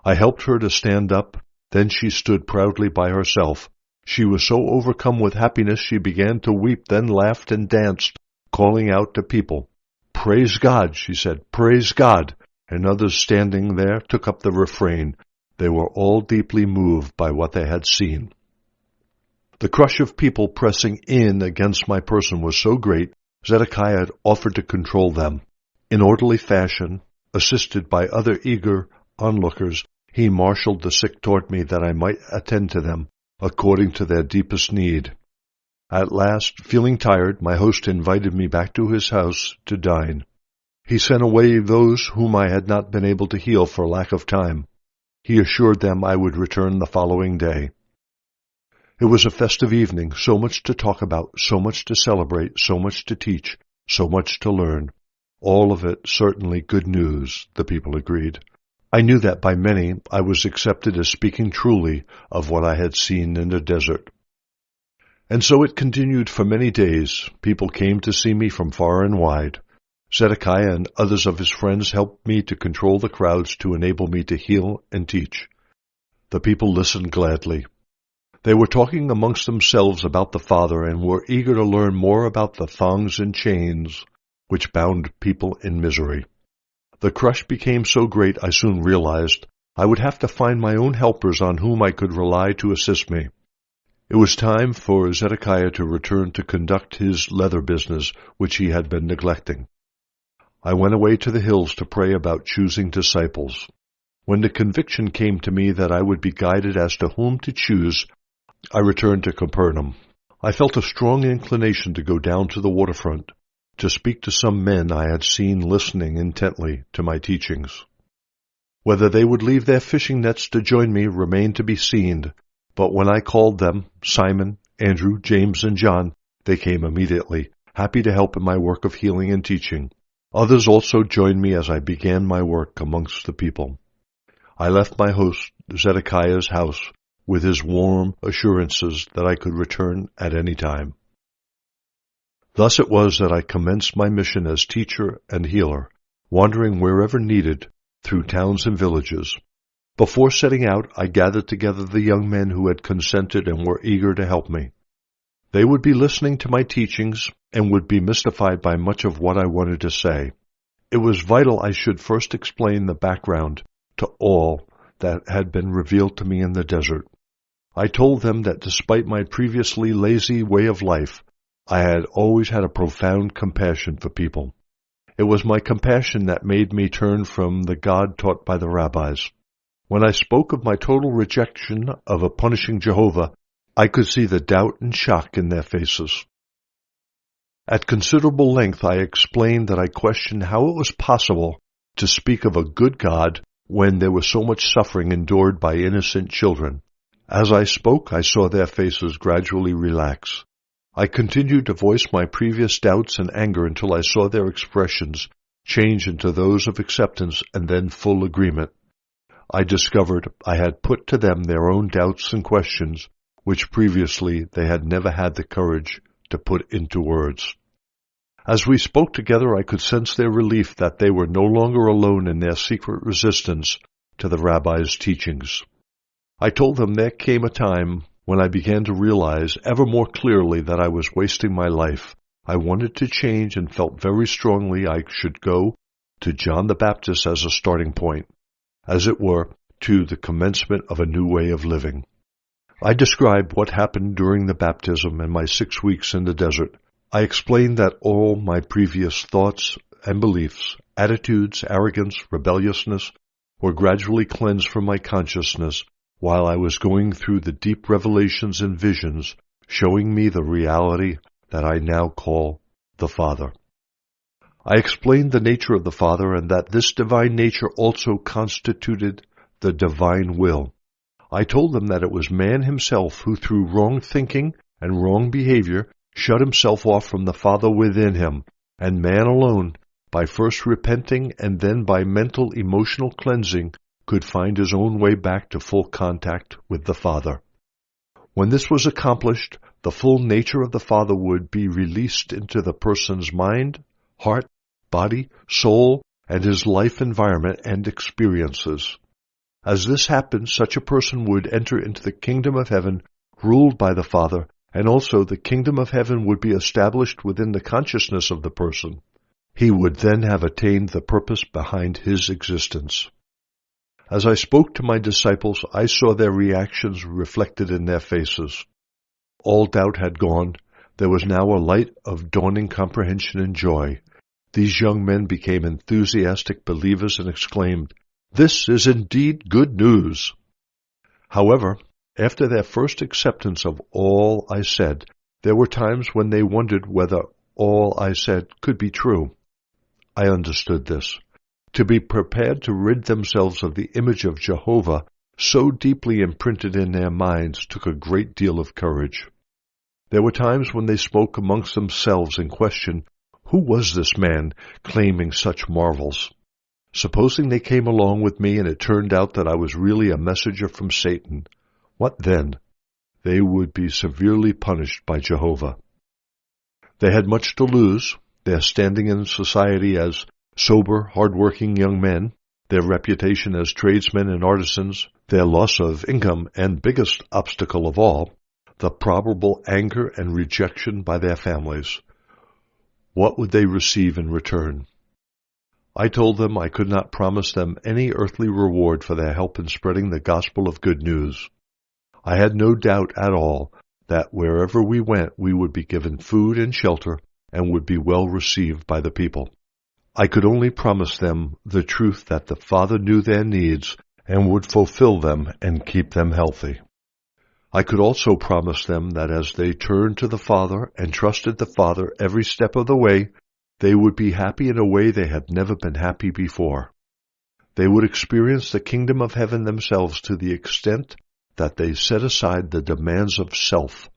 I helped her to stand up. Then she stood proudly by herself. She was so overcome with happiness she began to weep, then laughed and danced, calling out to people. "Praise God," she said, "praise God." And others standing there took up the refrain. They were all deeply moved by what they had seen. The crush of people pressing in against my person was so great, Zedekiah had offered to control them. In orderly fashion, assisted by other eager onlookers, he marshaled the sick toward me that I might attend to them, according to their deepest need. At last, feeling tired, my host invited me back to his house to dine. He sent away those whom I had not been able to heal for lack of time. He assured them I would return the following day. It was a festive evening, so much to talk about, so much to celebrate, so much to teach, so much to learn. All of it certainly good news, the people agreed. I knew that by many I was accepted as speaking truly of what I had seen in the desert. And so it continued for many days. People came to see me from far and wide. Zedekiah and others of his friends helped me to control the crowds to enable me to heal and teach. The people listened gladly. They were talking amongst themselves about the Father and were eager to learn more about the thongs and chains which bound people in misery. The crush became so great I soon realized I would have to find my own helpers on whom I could rely to assist me. It was time for Zedekiah to return to conduct his leather business, which he had been neglecting. I went away to the hills to pray about choosing disciples. When the conviction came to me that I would be guided as to whom to choose, I returned to Capernaum. I felt a strong inclination to go down to the waterfront, to speak to some men I had seen listening intently to my teachings. Whether they would leave their fishing nets to join me remained to be seen, but when I called them, Simon, Andrew, James, and John, they came immediately, happy to help in my work of healing and teaching. Others also joined me as I began my work amongst the people. I left my host, Zedekiah's house, with his warm assurances that I could return at any time. Thus it was that I commenced my mission as teacher and healer, wandering wherever needed through towns and villages. Before setting out, I gathered together the young men who had consented and were eager to help me. They would be listening to my teachings and would be mystified by much of what I wanted to say. It was vital I should first explain the background to all that had been revealed to me in the desert. I told them that despite my previously lazy way of life, I had always had a profound compassion for people. It was my compassion that made me turn from the God taught by the rabbis. When I spoke of my total rejection of a punishing Jehovah, I could see the doubt and shock in their faces. At considerable length I explained that I questioned how it was possible to speak of a good God when there was so much suffering endured by innocent children. As I spoke, I saw their faces gradually relax. I continued to voice my previous doubts and anger until I saw their expressions change into those of acceptance and then full agreement. I discovered I had put to them their own doubts and questions, which previously they had never had the courage to put into words. As we spoke together, I could sense their relief that they were no longer alone in their secret resistance to the rabbi's teachings. I told them there came a time when I began to realize ever more clearly that I was wasting my life. I wanted to change and felt very strongly I should go to John the Baptist as a starting point, as it were, to the commencement of a new way of living. I described what happened during the baptism and my 6 weeks in the desert. I explained that all my previous thoughts and beliefs, attitudes, arrogance, rebelliousness, were gradually cleansed from my consciousness while I was going through the deep revelations and visions showing me the reality that I now call the Father. I explained the nature of the Father and that this divine nature also constituted the divine will. I told them that it was man himself who, through wrong thinking and wrong behavior, shut himself off from the Father within him, and man alone, by first repenting and then by mental emotional cleansing, could find his own way back to full contact with the Father. When this was accomplished, the full nature of the Father would be released into the person's mind, heart, body, soul, and his life environment and experiences. As this happened, such a person would enter into the kingdom of heaven, ruled by the Father, and also the kingdom of heaven would be established within the consciousness of the person. He would then have attained the purpose behind his existence. As I spoke to my disciples, I saw their reactions reflected in their faces. All doubt had gone. There was now a light of dawning comprehension and joy. These young men became enthusiastic believers and exclaimed, "This is indeed good news." However, after their first acceptance of all I said, there were times when they wondered whether all I said could be true. I understood this. To be prepared to rid themselves of the image of Jehovah so deeply imprinted in their minds took a great deal of courage. There were times when they spoke amongst themselves and questioned, who was this man claiming such marvels? Supposing they came along with me and it turned out that I was really a messenger from Satan, what then? They would be severely punished by Jehovah. They had much to lose, their standing in society as sober, hard-working young men, their reputation as tradesmen and artisans, their loss of income, and biggest obstacle of all, the probable anger and rejection by their families. What would they receive in return? I told them I could not promise them any earthly reward for their help in spreading the gospel of good news. I had no doubt at all that wherever we went we would be given food and shelter and would be well received by the people. I could only promise them the truth that the Father knew their needs and would fulfill them and keep them healthy. I could also promise them that as they turned to the Father and trusted the Father every step of the way, they would be happy in a way they had never been happy before. They would experience the kingdom of heaven themselves to the extent that they set aside the demands of self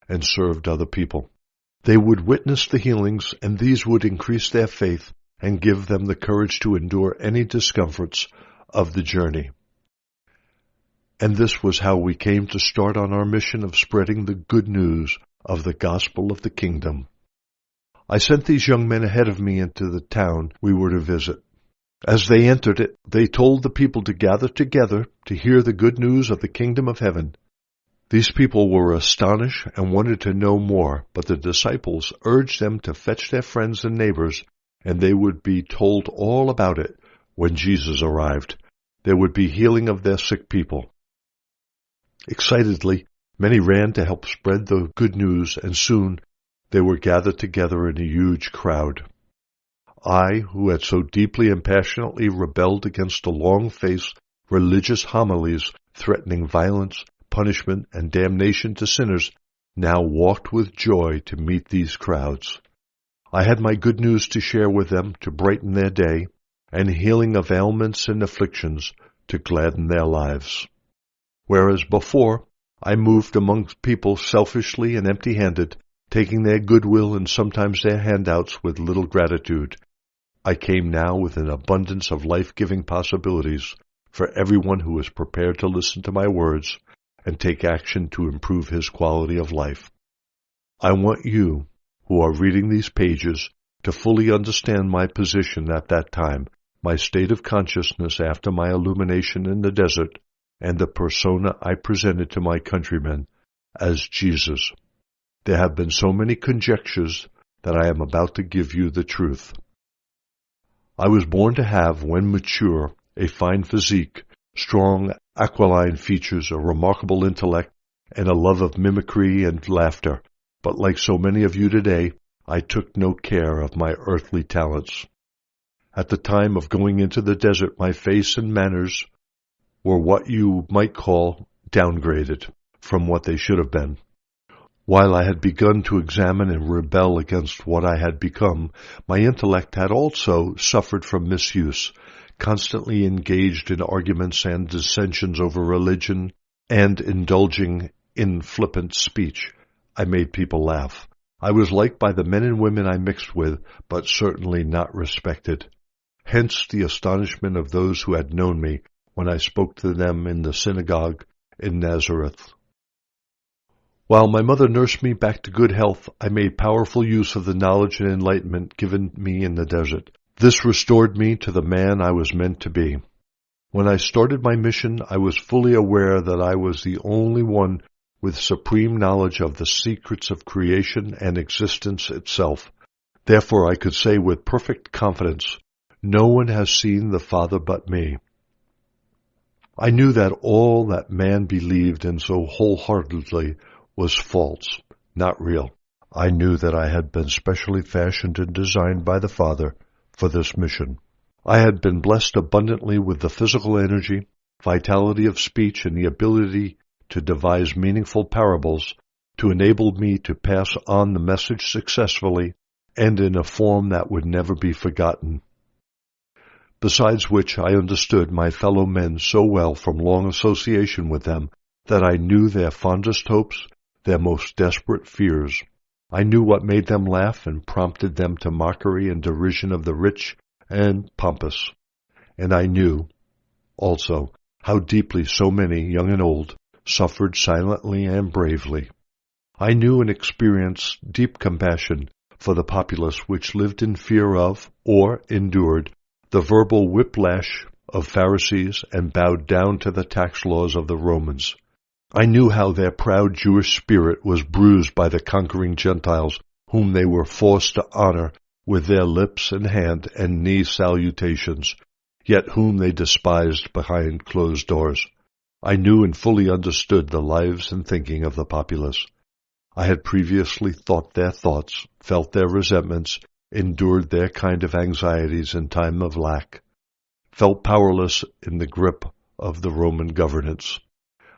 and served other people. They would witness the healings, and these would increase their faith and give them the courage to endure any discomforts of the journey. And this was how we came to start on our mission of spreading the good news of the gospel of the kingdom. I sent these young men ahead of me into the town we were to visit. As they entered it, they told the people to gather together to hear the good news of the kingdom of heaven. These people were astonished and wanted to know more, but the disciples urged them to fetch their friends and neighbors, and they would be told all about it when Jesus arrived. There would be healing of their sick people. Excitedly, many ran to help spread the good news, and soon they were gathered together in a huge crowd. I, who had so deeply and passionately rebelled against the long-faced religious homilies threatening violence, punishment, and damnation to sinners, now walked with joy to meet these crowds. I had my good news to share with them to brighten their day, and healing of ailments and afflictions to gladden their lives. Whereas before, I moved among people selfishly and empty-handed, taking their goodwill and sometimes their handouts with little gratitude, I came now with an abundance of life-giving possibilities for everyone who is prepared to listen to my words and take action to improve his quality of life. I want you, who are reading these pages, to fully understand my position at that time, my state of consciousness after my illumination in the desert, and the persona I presented to my countrymen as Jesus. There have been so many conjectures that I am about to give you the truth. I was born to have, when mature, a fine physique, strong, aquiline features, a remarkable intellect, and a love of mimicry and laughter, but like so many of you today, I took no care of my earthly talents. At the time of going into the desert, my face and manners were what you might call downgraded from what they should have been. While I had begun to examine and rebel against what I had become, my intellect had also suffered from misuse, constantly engaged in arguments and dissensions over religion, and indulging in flippant speech. I made people laugh. I was liked by the men and women I mixed with, but certainly not respected. Hence the astonishment of those who had known me when I spoke to them in the synagogue in Nazareth. While my mother nursed me back to good health, I made powerful use of the knowledge and enlightenment given me in the desert. This restored me to the man I was meant to be. When I started my mission, I was fully aware that I was the only one with supreme knowledge of the secrets of creation and existence itself. Therefore, I could say with perfect confidence, no one has seen the Father but me. I knew that all that man believed in so wholeheartedly was false, not real. I knew that I had been specially fashioned and designed by the Father for this mission. I had been blessed abundantly with the physical energy, vitality of speech, and the ability to devise meaningful parables to enable me to pass on the message successfully and in a form that would never be forgotten. Besides which, I understood my fellow men so well from long association with them that I knew their fondest hopes, their most desperate fears. I knew what made them laugh and prompted them to mockery and derision of the rich and pompous, and I knew, also, how deeply so many, young and old, suffered silently and bravely. I knew and experienced deep compassion for the populace which lived in fear of, or endured, the verbal whiplash of Pharisees and bowed down to the tax laws of the Romans. I knew how their proud Jewish spirit was bruised by the conquering Gentiles, whom they were forced to honor with their lips and hand and knee salutations, yet whom they despised behind closed doors. I knew and fully understood the lives and thinking of the populace. I had previously thought their thoughts, felt their resentments, endured their kind of anxieties in time of lack, felt powerless in the grip of the Roman governance.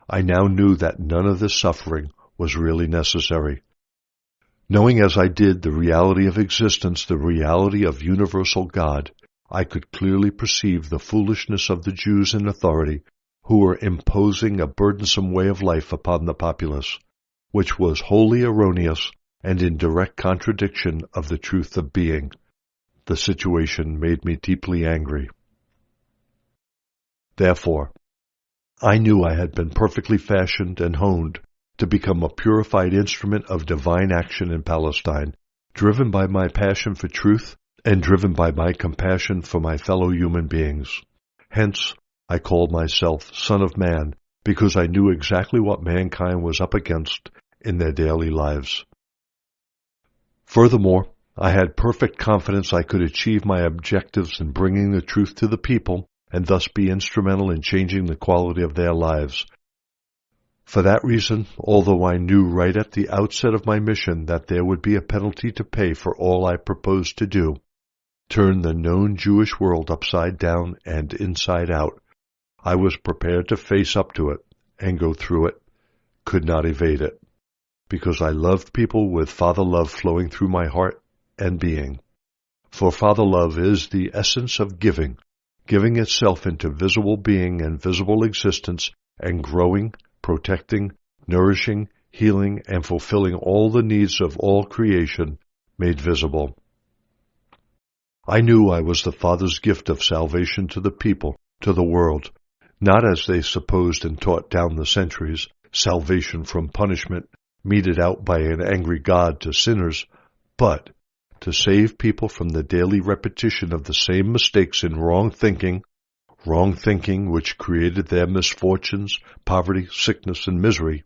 I now knew that none of this suffering was really necessary. Knowing as I did the reality of existence, the reality of universal God, I could clearly perceive the foolishness of the Jews in authority who were imposing a burdensome way of life upon the populace, which was wholly erroneous and in direct contradiction of the truth of being. The situation made me deeply angry. Therefore, I knew I had been perfectly fashioned and honed to become a purified instrument of divine action in Palestine, driven by my passion for truth and driven by my compassion for my fellow human beings. Hence, I called myself Son of Man, because I knew exactly what mankind was up against in their daily lives. Furthermore, I had perfect confidence I could achieve my objectives in bringing the truth to the people and thus be instrumental in changing the quality of their lives. For that reason, although I knew right at the outset of my mission that there would be a penalty to pay for all I proposed to do, turn the known Jewish world upside down and inside out, I was prepared to face up to it and go through it, could not evade it, because I loved people with Father love flowing through my heart and being. For Father love is the essence of giving itself into visible being and visible existence, and growing, protecting, nourishing, healing, and fulfilling all the needs of all creation made visible. I knew I was the Father's gift of salvation to the people, to the world, not as they supposed and taught down the centuries, salvation from punishment meted out by an angry God to sinners, but to save people from the daily repetition of the same mistakes in wrong thinking which created their misfortunes, poverty, sickness, and misery.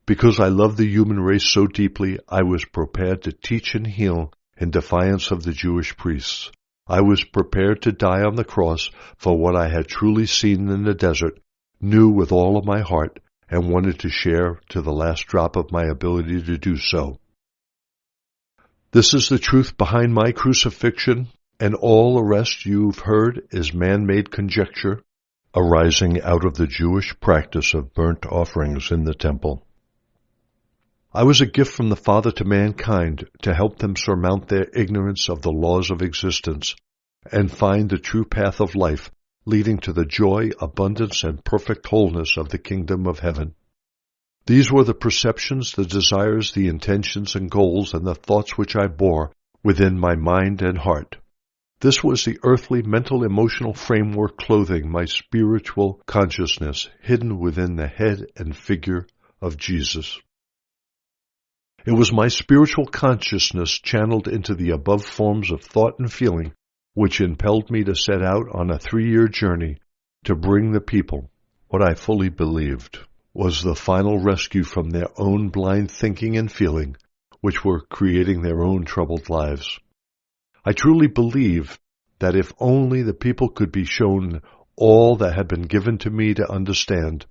Because I loved the human race so deeply, I was prepared to teach and heal in defiance of the Jewish priests. I was prepared to die on the cross for what I had truly seen in the desert, knew with all of my heart, and wanted to share to the last drop of my ability to do so. This is the truth behind my crucifixion, and all the rest you've heard is man-made conjecture arising out of the Jewish practice of burnt offerings in the temple. I was a gift from the Father to mankind to help them surmount their ignorance of the laws of existence and find the true path of life, leading to the joy, abundance, and perfect wholeness of the kingdom of heaven. These were the perceptions, the desires, the intentions and goals, and the thoughts which I bore within my mind and heart. This was the earthly, mental, emotional framework clothing my spiritual consciousness, hidden within the head and figure of Jesus. It was my spiritual consciousness channeled into the above forms of thought and feeling which impelled me to set out on a 3-year journey to bring the people what I fully believed was the final rescue from their own blind thinking and feeling, which were creating their own troubled lives. I truly believe that if only the people could be shown all that had been given to me to understand,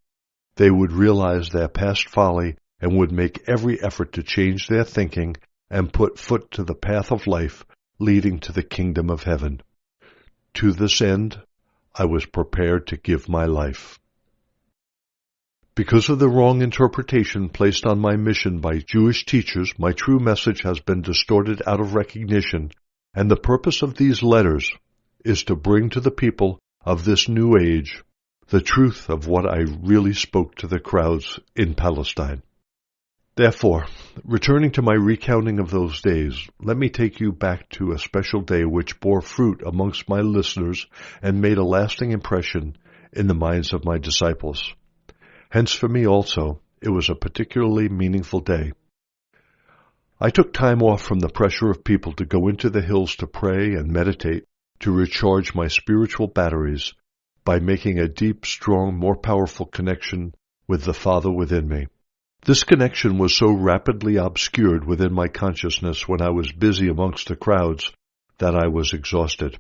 they would realize their past folly and would make every effort to change their thinking and put foot to the path of life leading to the kingdom of heaven. To this end, I was prepared to give my life. Because of the wrong interpretation placed on my mission by Jewish teachers, my true message has been distorted out of recognition, and the purpose of these letters is to bring to the people of this new age the truth of what I really spoke to the crowds in Palestine. Therefore, returning to my recounting of those days, let me take you back to a special day which bore fruit amongst my listeners and made a lasting impression in the minds of my disciples. Hence, for me also, it was a particularly meaningful day. I took time off from the pressure of people to go into the hills to pray and meditate, to recharge my spiritual batteries by making a deep, strong, more powerful connection with the Father within me. This connection was so rapidly obscured within my consciousness when I was busy amongst the crowds that I was exhausted.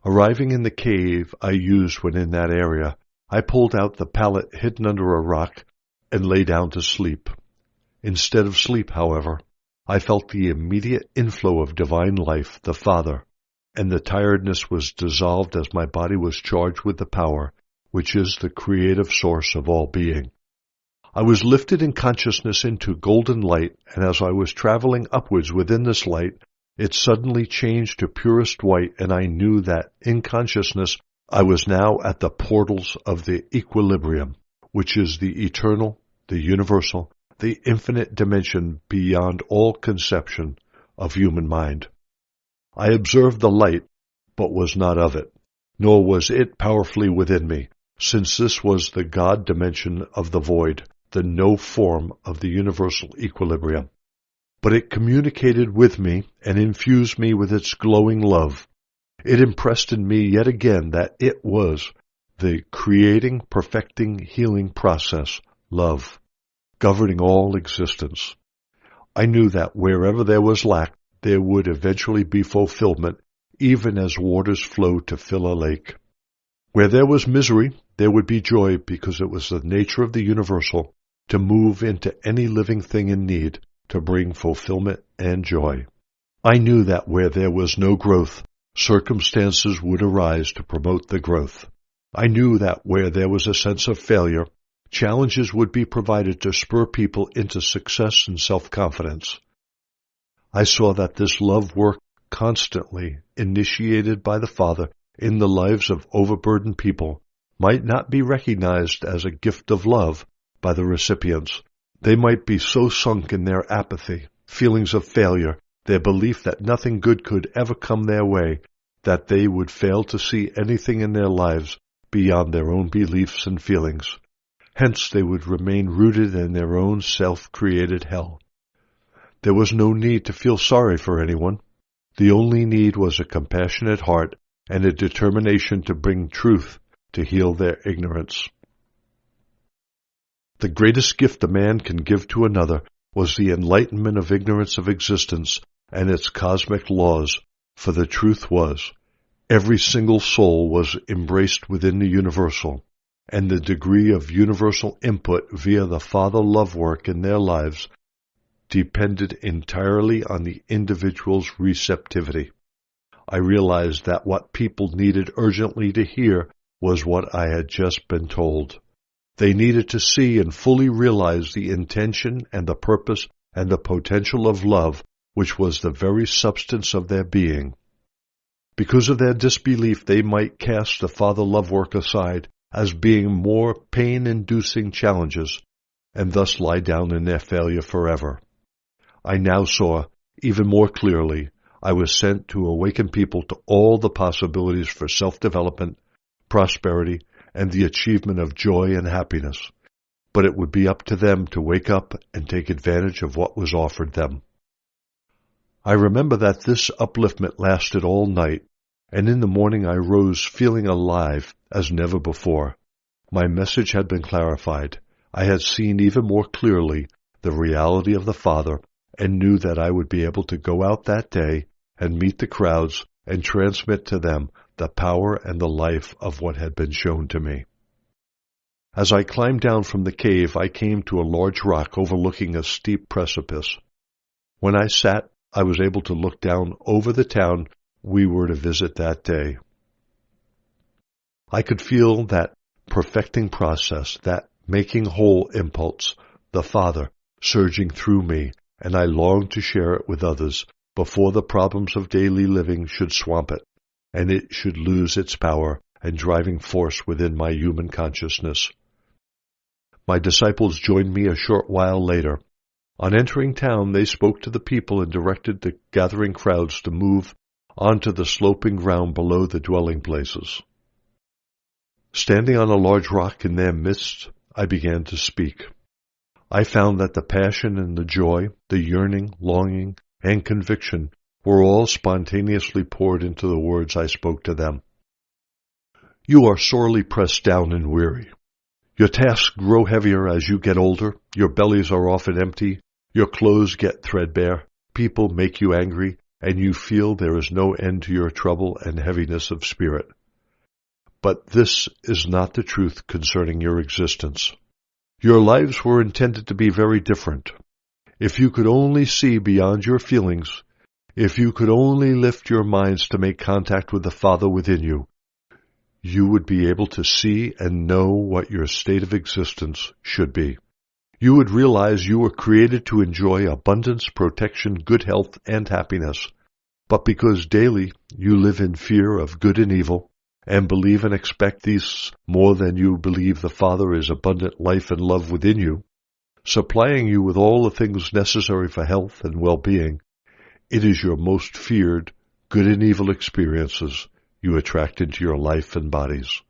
Arriving in the cave I used when in that area, I pulled out the pallet hidden under a rock and lay down to sleep. Instead of sleep, however, I felt the immediate inflow of divine life, the Father, and the tiredness was dissolved as my body was charged with the power, which is the creative source of all being. I was lifted in consciousness into golden light, and as I was traveling upwards within this light, it suddenly changed to purest white, and I knew that, in consciousness, I was now at the portals of the equilibrium, which is the eternal, the universal, the infinite dimension beyond all conception of human mind. I observed the light, but was not of it, nor was it powerfully within me, since this was the God dimension of the void, the no form of the universal equilibrium. But it communicated with me and infused me with its glowing love. It impressed in me yet again that it was the creating, perfecting, healing process, love, governing all existence. I knew that wherever there was lack, there would eventually be fulfillment, even as waters flow to fill a lake. Where there was misery, there would be joy, because it was the nature of the universal to move into any living thing in need, to bring fulfillment and joy. I knew that where there was no growth, circumstances would arise to promote the growth. I knew that where there was a sense of failure, challenges would be provided to spur people into success and self-confidence. I saw that this love work constantly initiated by the Father in the lives of overburdened people might not be recognized as a gift of love by the recipients. They might be so sunk in their apathy, feelings of failure, their belief that nothing good could ever come their way, that they would fail to see anything in their lives beyond their own beliefs and feelings. Hence they would remain rooted in their own self-created hell. There was no need to feel sorry for anyone. The only need was a compassionate heart and a determination to bring truth to heal their ignorance. The greatest gift a man can give to another was the enlightenment of ignorance of existence and its cosmic laws, for the truth was, every single soul was embraced within the universal, and the degree of universal input via the Father love work in their lives depended entirely on the individual's receptivity. I realized that what people needed urgently to hear was what I had just been told. They needed to see and fully realize the intention and the purpose and the potential of love, which was the very substance of their being. Because of their disbelief, they might cast the Father love work aside as being more pain-inducing challenges, and thus lie down in their failure forever. I now saw, even more clearly, I was sent to awaken people to all the possibilities for self-development, prosperity, and the achievement of joy and happiness, but it would be up to them to wake up and take advantage of what was offered them. I remember that this upliftment lasted all night, and in the morning I rose feeling alive as never before. My message had been clarified. I had seen even more clearly the reality of the Father, and knew that I would be able to go out that day and meet the crowds and transmit to them the power and the life of what had been shown to me. As I climbed down from the cave, I came to a large rock overlooking a steep precipice. When I sat, I was able to look down over the town we were to visit that day. I could feel that perfecting process, that making whole impulse, the Father, surging through me, and I longed to share it with others before the problems of daily living should swamp it, and it should lose its power and driving force within my human consciousness. My disciples joined me a short while later, On entering town, they spoke to the people and directed the gathering crowds to move onto the sloping ground below the dwelling places. Standing on a large rock in their midst, I began to speak. I found that the passion and the joy, the yearning, longing, and conviction were all spontaneously poured into the words I spoke to them. You are sorely pressed down and weary. Your tasks grow heavier as you get older, your bellies are often empty, your clothes get threadbare, people make you angry, and you feel there is no end to your trouble and heaviness of spirit. But this is not the truth concerning your existence. Your lives were intended to be very different. If you could only see beyond your feelings, if you could only lift your minds to make contact with the Father within you, you would be able to see and know what your state of existence should be. You would realize you were created to enjoy abundance, protection, good health, and happiness. But because daily you live in fear of good and evil, and believe and expect these more than you believe the Father is abundant life and love within you, supplying you with all the things necessary for health and well-being, it is your most feared good and evil experiences you attract into your life and bodies.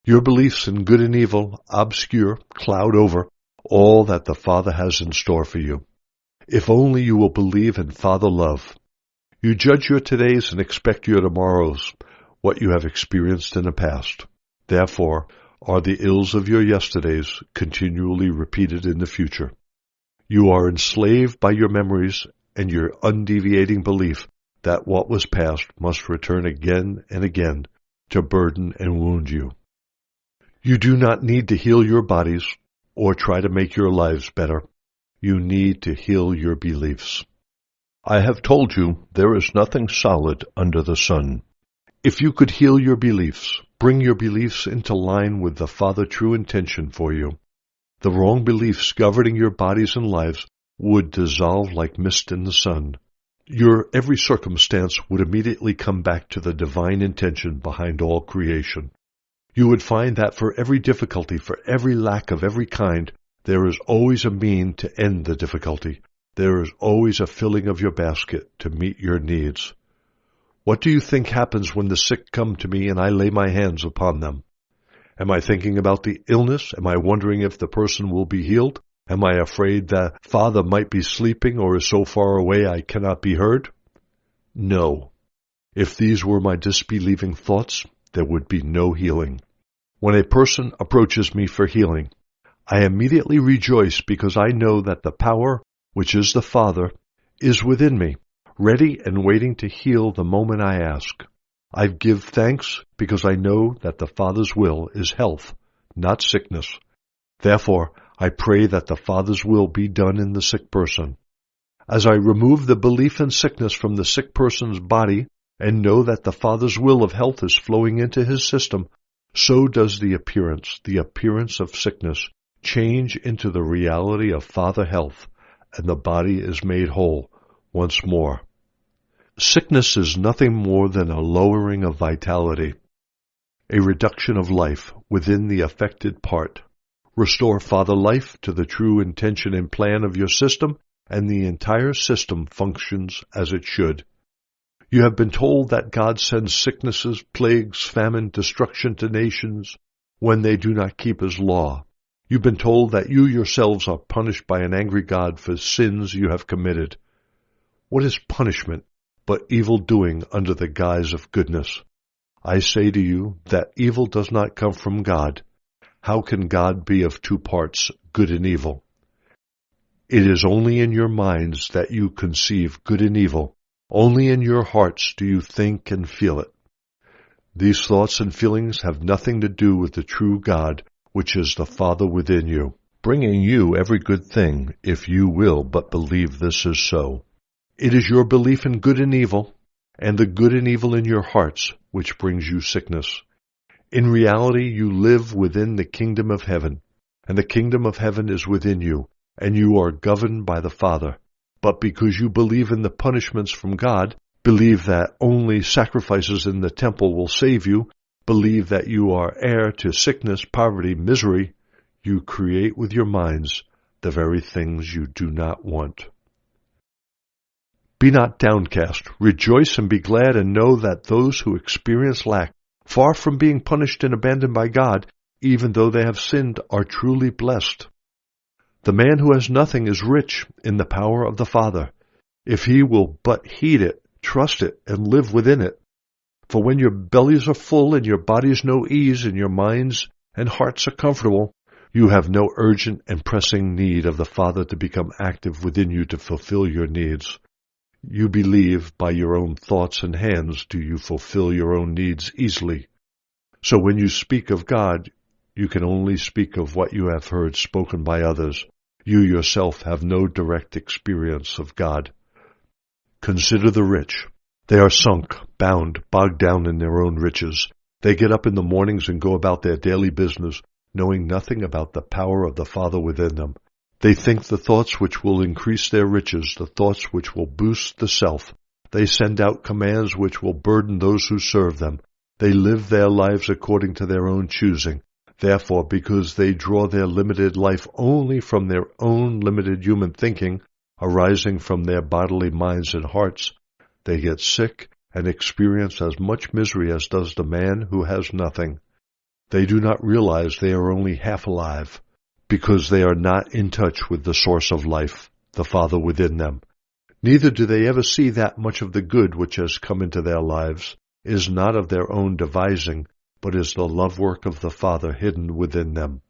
Your beliefs in good and evil obscure, cloud over all that the Father has in store for you. If only you will believe in Father love. You judge your todays and expect your tomorrows, what you have experienced in the past. Therefore, are the ills of your yesterdays continually repeated in the future. You are enslaved by your memories and your undeviating belief that what was past must return again and again to burden and wound you. You do not need to heal your bodies or try to make your lives better. You need to heal your beliefs. I have told you there is nothing solid under the sun. If you could heal your beliefs, bring your beliefs into line with the Father's true intention for you, the wrong beliefs governing your bodies and lives would dissolve like mist in the sun. Your every circumstance would immediately come back to the divine intention behind all creation. You would find that for every difficulty, for every lack of every kind, there is always a mean to end the difficulty. There is always a filling of your basket to meet your needs. What do you think happens when the sick come to me and I lay my hands upon them? Am I thinking about the illness? Am I wondering if the person will be healed? Am I afraid that Father might be sleeping or is so far away I cannot be heard? No. If these were my disbelieving thoughts, there would be no healing. When a person approaches me for healing, I immediately rejoice because I know that the power, which is the Father, is within me, ready and waiting to heal the moment I ask. I give thanks because I know that the Father's will is health, not sickness. Therefore, I pray that the Father's will be done in the sick person. As I remove the belief in sickness from the sick person's body and know that the Father's will of health is flowing into his system, so does the appearance of sickness, change into the reality of Father health, and the body is made whole once more. Sickness is nothing more than a lowering of vitality, a reduction of life within the affected part. Restore Father life to the true intention and plan of your system, and the entire system functions as it should. You have been told that God sends sicknesses, plagues, famine, destruction to nations when they do not keep his law. You've been told that you yourselves are punished by an angry God for sins you have committed. What is punishment but evil doing under the guise of goodness? I say to you that evil does not come from God. How can God be of two parts, good and evil? It is only in your minds that you conceive good and evil. Only in your hearts do you think and feel it. These thoughts and feelings have nothing to do with the true God, which is the Father within you, bringing you every good thing, if you will but believe this is so. It is your belief in good and evil, and the good and evil in your hearts, which brings you sickness. In reality, you live within the kingdom of heaven, and the kingdom of heaven is within you, and you are governed by the Father. But because you believe in the punishments from God, believe that only sacrifices in the temple will save you, believe that you are heir to sickness, poverty, misery, you create with your minds the very things you do not want. Be not downcast. Rejoice and be glad, and know that those who experience lack, far from being punished and abandoned by God, even though they have sinned, are truly blessed. The man who has nothing is rich in the power of the Father, if he will but heed it, trust it, and live within it. For when your bellies are full and your bodies know ease and your minds and hearts are comfortable, you have no urgent and pressing need of the Father to become active within you to fulfill your needs. You believe by your own thoughts and hands do you fulfill your own needs easily. So when you speak of God, you can only speak of what you have heard spoken by others. You yourself have no direct experience of God. Consider the rich. They are sunk, bound, bogged down in their own riches. They get up in the mornings and go about their daily business, knowing nothing about the power of the Father within them. They think the thoughts which will increase their riches, the thoughts which will boost the self. They send out commands which will burden those who serve them. They live their lives according to their own choosing. Therefore, because they draw their limited life only from their own limited human thinking, arising from their bodily minds and hearts, they get sick and experience as much misery as does the man who has nothing. They do not realize they are only half alive, because they are not in touch with the source of life, the Father within them. Neither do they ever see that much of the good which has come into their lives is not of their own devising, but is the love work of the Father hidden within them.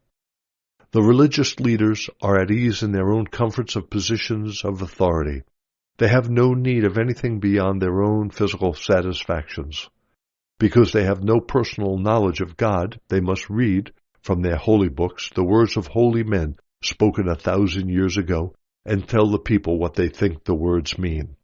The religious leaders are at ease in their own comforts of positions of authority. They have no need of anything beyond their own physical satisfactions. Because they have no personal knowledge of God, they must read, from their holy books, the words of holy men spoken 1,000 years ago, and tell the people what they think the words mean.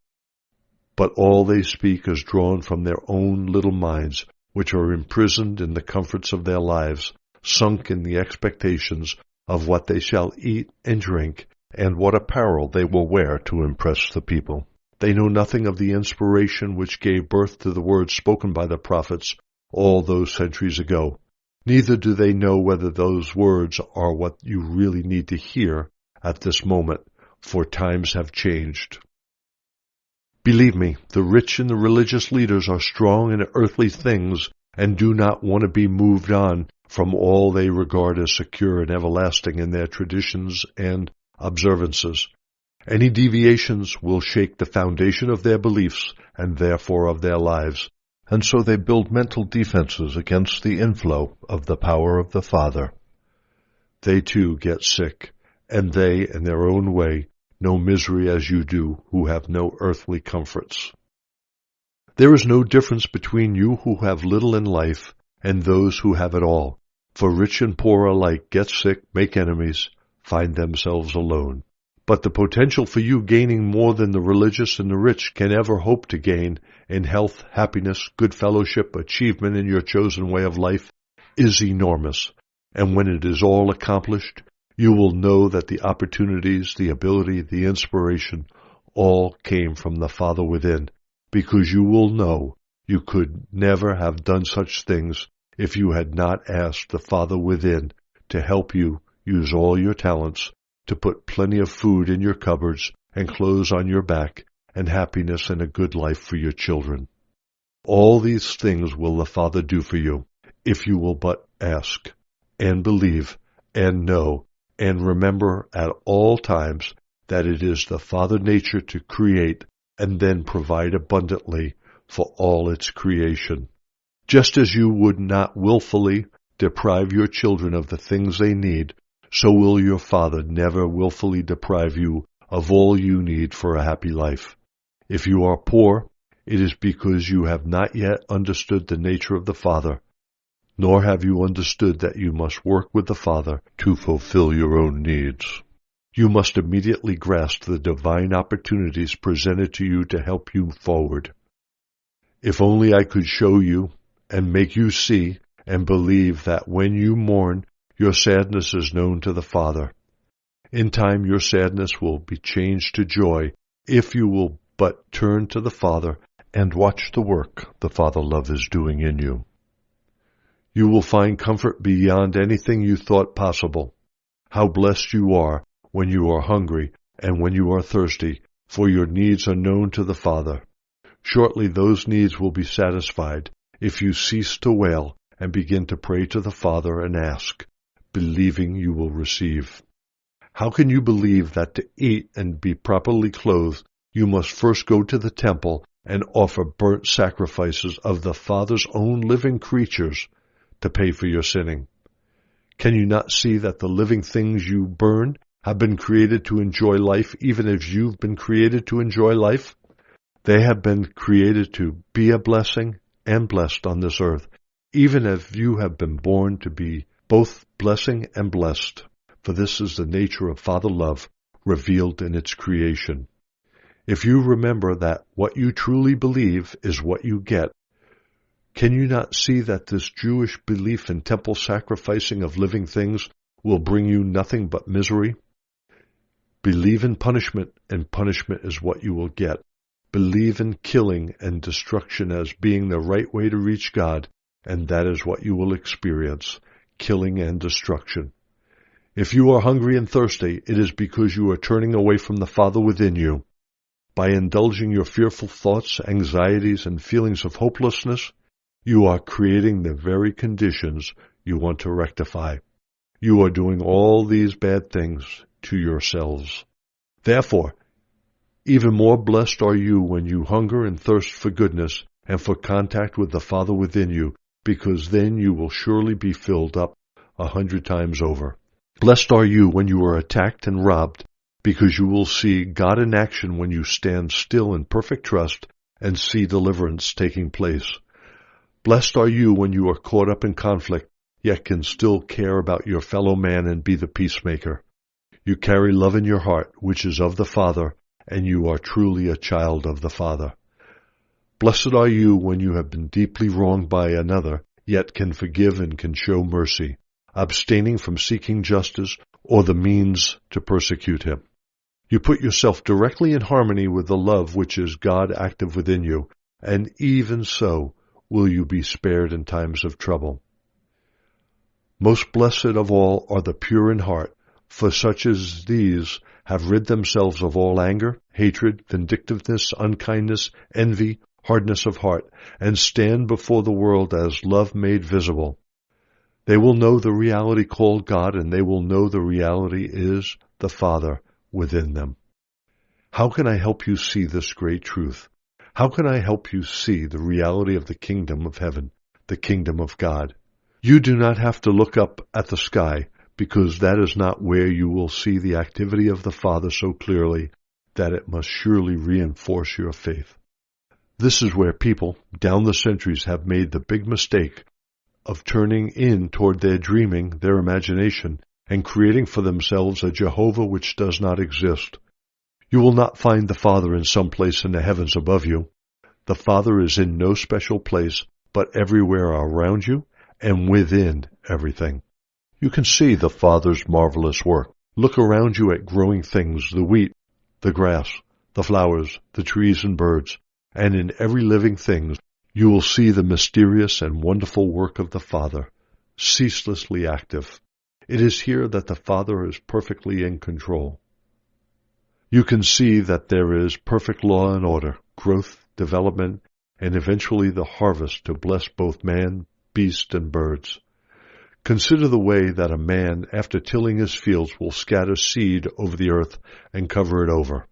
But all they speak is drawn from their own little minds, which are imprisoned in the comforts of their lives, sunk in the expectations of what they shall eat and drink, and what apparel they will wear to impress the people. They know nothing of the inspiration which gave birth to the words spoken by the prophets all those centuries ago. Neither do they know whether those words are what you really need to hear at this moment, for times have changed. Believe me, the rich and the religious leaders are strong in earthly things and do not want to be moved on from all they regard as secure and everlasting in their traditions and observances. Any deviations will shake the foundation of their beliefs and therefore of their lives, and so they build mental defenses against the inflow of the power of the Father. They too get sick, and they, in their own way, know misery as you do, who have no earthly comforts. There is no difference between you who have little in life and those who have it all, for rich and poor alike get sick, make enemies, find themselves alone. But the potential for you gaining more than the religious and the rich can ever hope to gain in health, happiness, good fellowship, achievement in your chosen way of life is enormous. And when it is all accomplished, you will know that the opportunities, the ability, the inspiration, all came from the Father within, because you will know you could never have done such things if you had not asked the Father within to help you use all your talents to put plenty of food in your cupboards and clothes on your back and happiness and a good life for your children. All these things will the Father do for you, if you will but ask, and believe, and know, and remember at all times that it is the Father nature to create and then provide abundantly for all its creation. Just as you would not willfully deprive your children of the things they need, so will your Father never willfully deprive you of all you need for a happy life. If you are poor, it is because you have not yet understood the nature of the Father, nor have you understood that you must work with the Father to fulfill your own needs. You must immediately grasp the divine opportunities presented to you to help you forward. If only I could show you and make you see and believe that when you mourn, your sadness is known to the Father. In time your sadness will be changed to joy if you will but turn to the Father and watch the work the Father love is doing in you. You will find comfort beyond anything you thought possible. How blessed you are when you are hungry, and when you are thirsty, for your needs are known to the Father. Shortly those needs will be satisfied if you cease to wail and begin to pray to the Father and ask, believing you will receive. How can you believe that to eat and be properly clothed, you must first go to the temple and offer burnt sacrifices of the Father's own living creatures to pay for your sinning? Can you not see that the living things you burn have been created to enjoy life even as you've been created to enjoy life? They have been created to be a blessing and blessed on this earth, even as you have been born to be both blessing and blessed. For this is the nature of Father love revealed in its creation. If you remember that what you truly believe is what you get, can you not see that this Jewish belief in temple sacrificing of living things will bring you nothing but misery? Believe in punishment, and punishment is what you will get. Believe in killing and destruction as being the right way to reach God, and that is what you will experience, killing and destruction. If you are hungry and thirsty, it is because you are turning away from the Father within you. By indulging your fearful thoughts, anxieties, and feelings of hopelessness, you are creating the very conditions you want to rectify. You are doing all these bad things to yourselves. Therefore, even more blessed are you when you hunger and thirst for goodness and for contact with the Father within you, because then you will surely be filled up 100 times over. Blessed are you when you are attacked and robbed, because you will see God in action when you stand still in perfect trust and see deliverance taking place. Blessed are you when you are caught up in conflict, yet can still care about your fellow man and be the peacemaker. You carry love in your heart, which is of the Father, and you are truly a child of the Father. Blessed are you when you have been deeply wronged by another, yet can forgive and can show mercy, abstaining from seeking justice or the means to persecute him. You put yourself directly in harmony with the love which is God active within you, and even so will you be spared in times of trouble. Most blessed of all are the pure in heart, for such as these have rid themselves of all anger, hatred, vindictiveness, unkindness, envy, hardness of heart, and stand before the world as love made visible. They will know the reality called God, and they will know the reality is the Father within them. How can I help you see this great truth? How can I help you see the reality of the kingdom of heaven, the kingdom of God? You do not have to look up at the sky, because that is not where you will see the activity of the Father so clearly that it must surely reinforce your faith. This is where people, down the centuries, have made the big mistake of turning in toward their dreaming, their imagination, and creating for themselves a Jehovah which does not exist. You will not find the Father in some place in the heavens above you. The Father is in no special place, but everywhere around you and within everything. You can see the Father's marvelous work. Look around you at growing things, the wheat, the grass, the flowers, the trees and birds, and in every living thing you will see the mysterious and wonderful work of the Father, ceaselessly active. It is here that the Father is perfectly in control. You can see that there is perfect law and order, growth, development, and eventually the harvest to bless both man, beast, and birds. Consider the way that a man, after tilling his fields, will scatter seed over the earth and cover it over.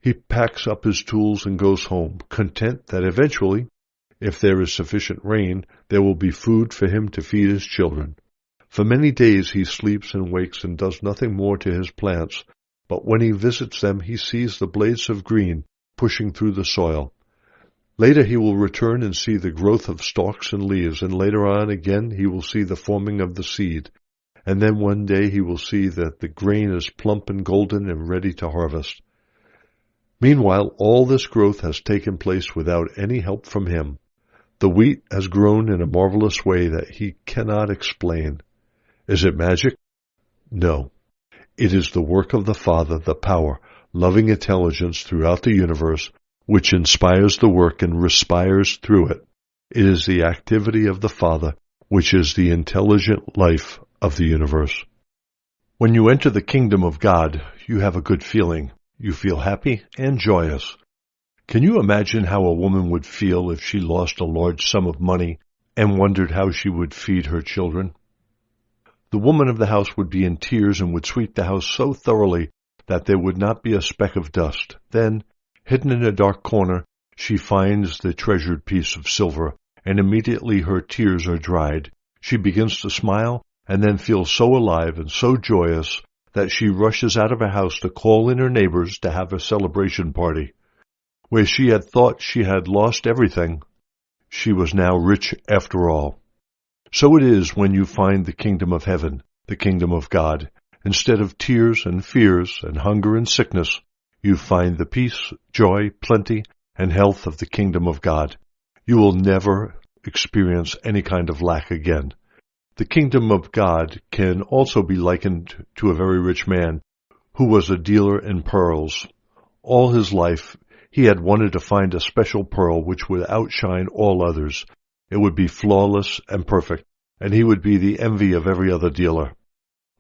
He packs up his tools and goes home, content that eventually, if there is sufficient rain, there will be food for him to feed his children. For many days he sleeps and wakes and does nothing more to his plants, but when he visits them he sees the blades of green pushing through the soil. Later he will return and see the growth of stalks and leaves, and later on again he will see the forming of the seed, and then one day he will see that the grain is plump and golden and ready to harvest. Meanwhile, all this growth has taken place without any help from him. The wheat has grown in a marvelous way that he cannot explain. Is it magic? No. It is the work of the Father, the power, loving intelligence throughout the universe, which inspires the work and respires through it. It is the activity of the Father, which is the intelligent life of the universe. When you enter the kingdom of God, you have a good feeling. You feel happy and joyous. Can you imagine how a woman would feel if she lost a large sum of money and wondered how she would feed her children? The woman of the house would be in tears and would sweep the house so thoroughly that there would not be a speck of dust. Then, hidden in a dark corner, she finds the treasured piece of silver, and immediately her tears are dried. She begins to smile, and then feels so alive and so joyous that she rushes out of her house to call in her neighbors to have a celebration party. Where she had thought she had lost everything, she was now rich after all. So it is when you find the kingdom of heaven, the kingdom of God. Instead of tears and fears and hunger and sickness, you find the peace, joy, plenty, and health of the kingdom of God. You will never experience any kind of lack again. The kingdom of God can also be likened to a very rich man who was a dealer in pearls. All his life, he had wanted to find a special pearl which would outshine all others. It would be flawless and perfect, and he would be the envy of every other dealer.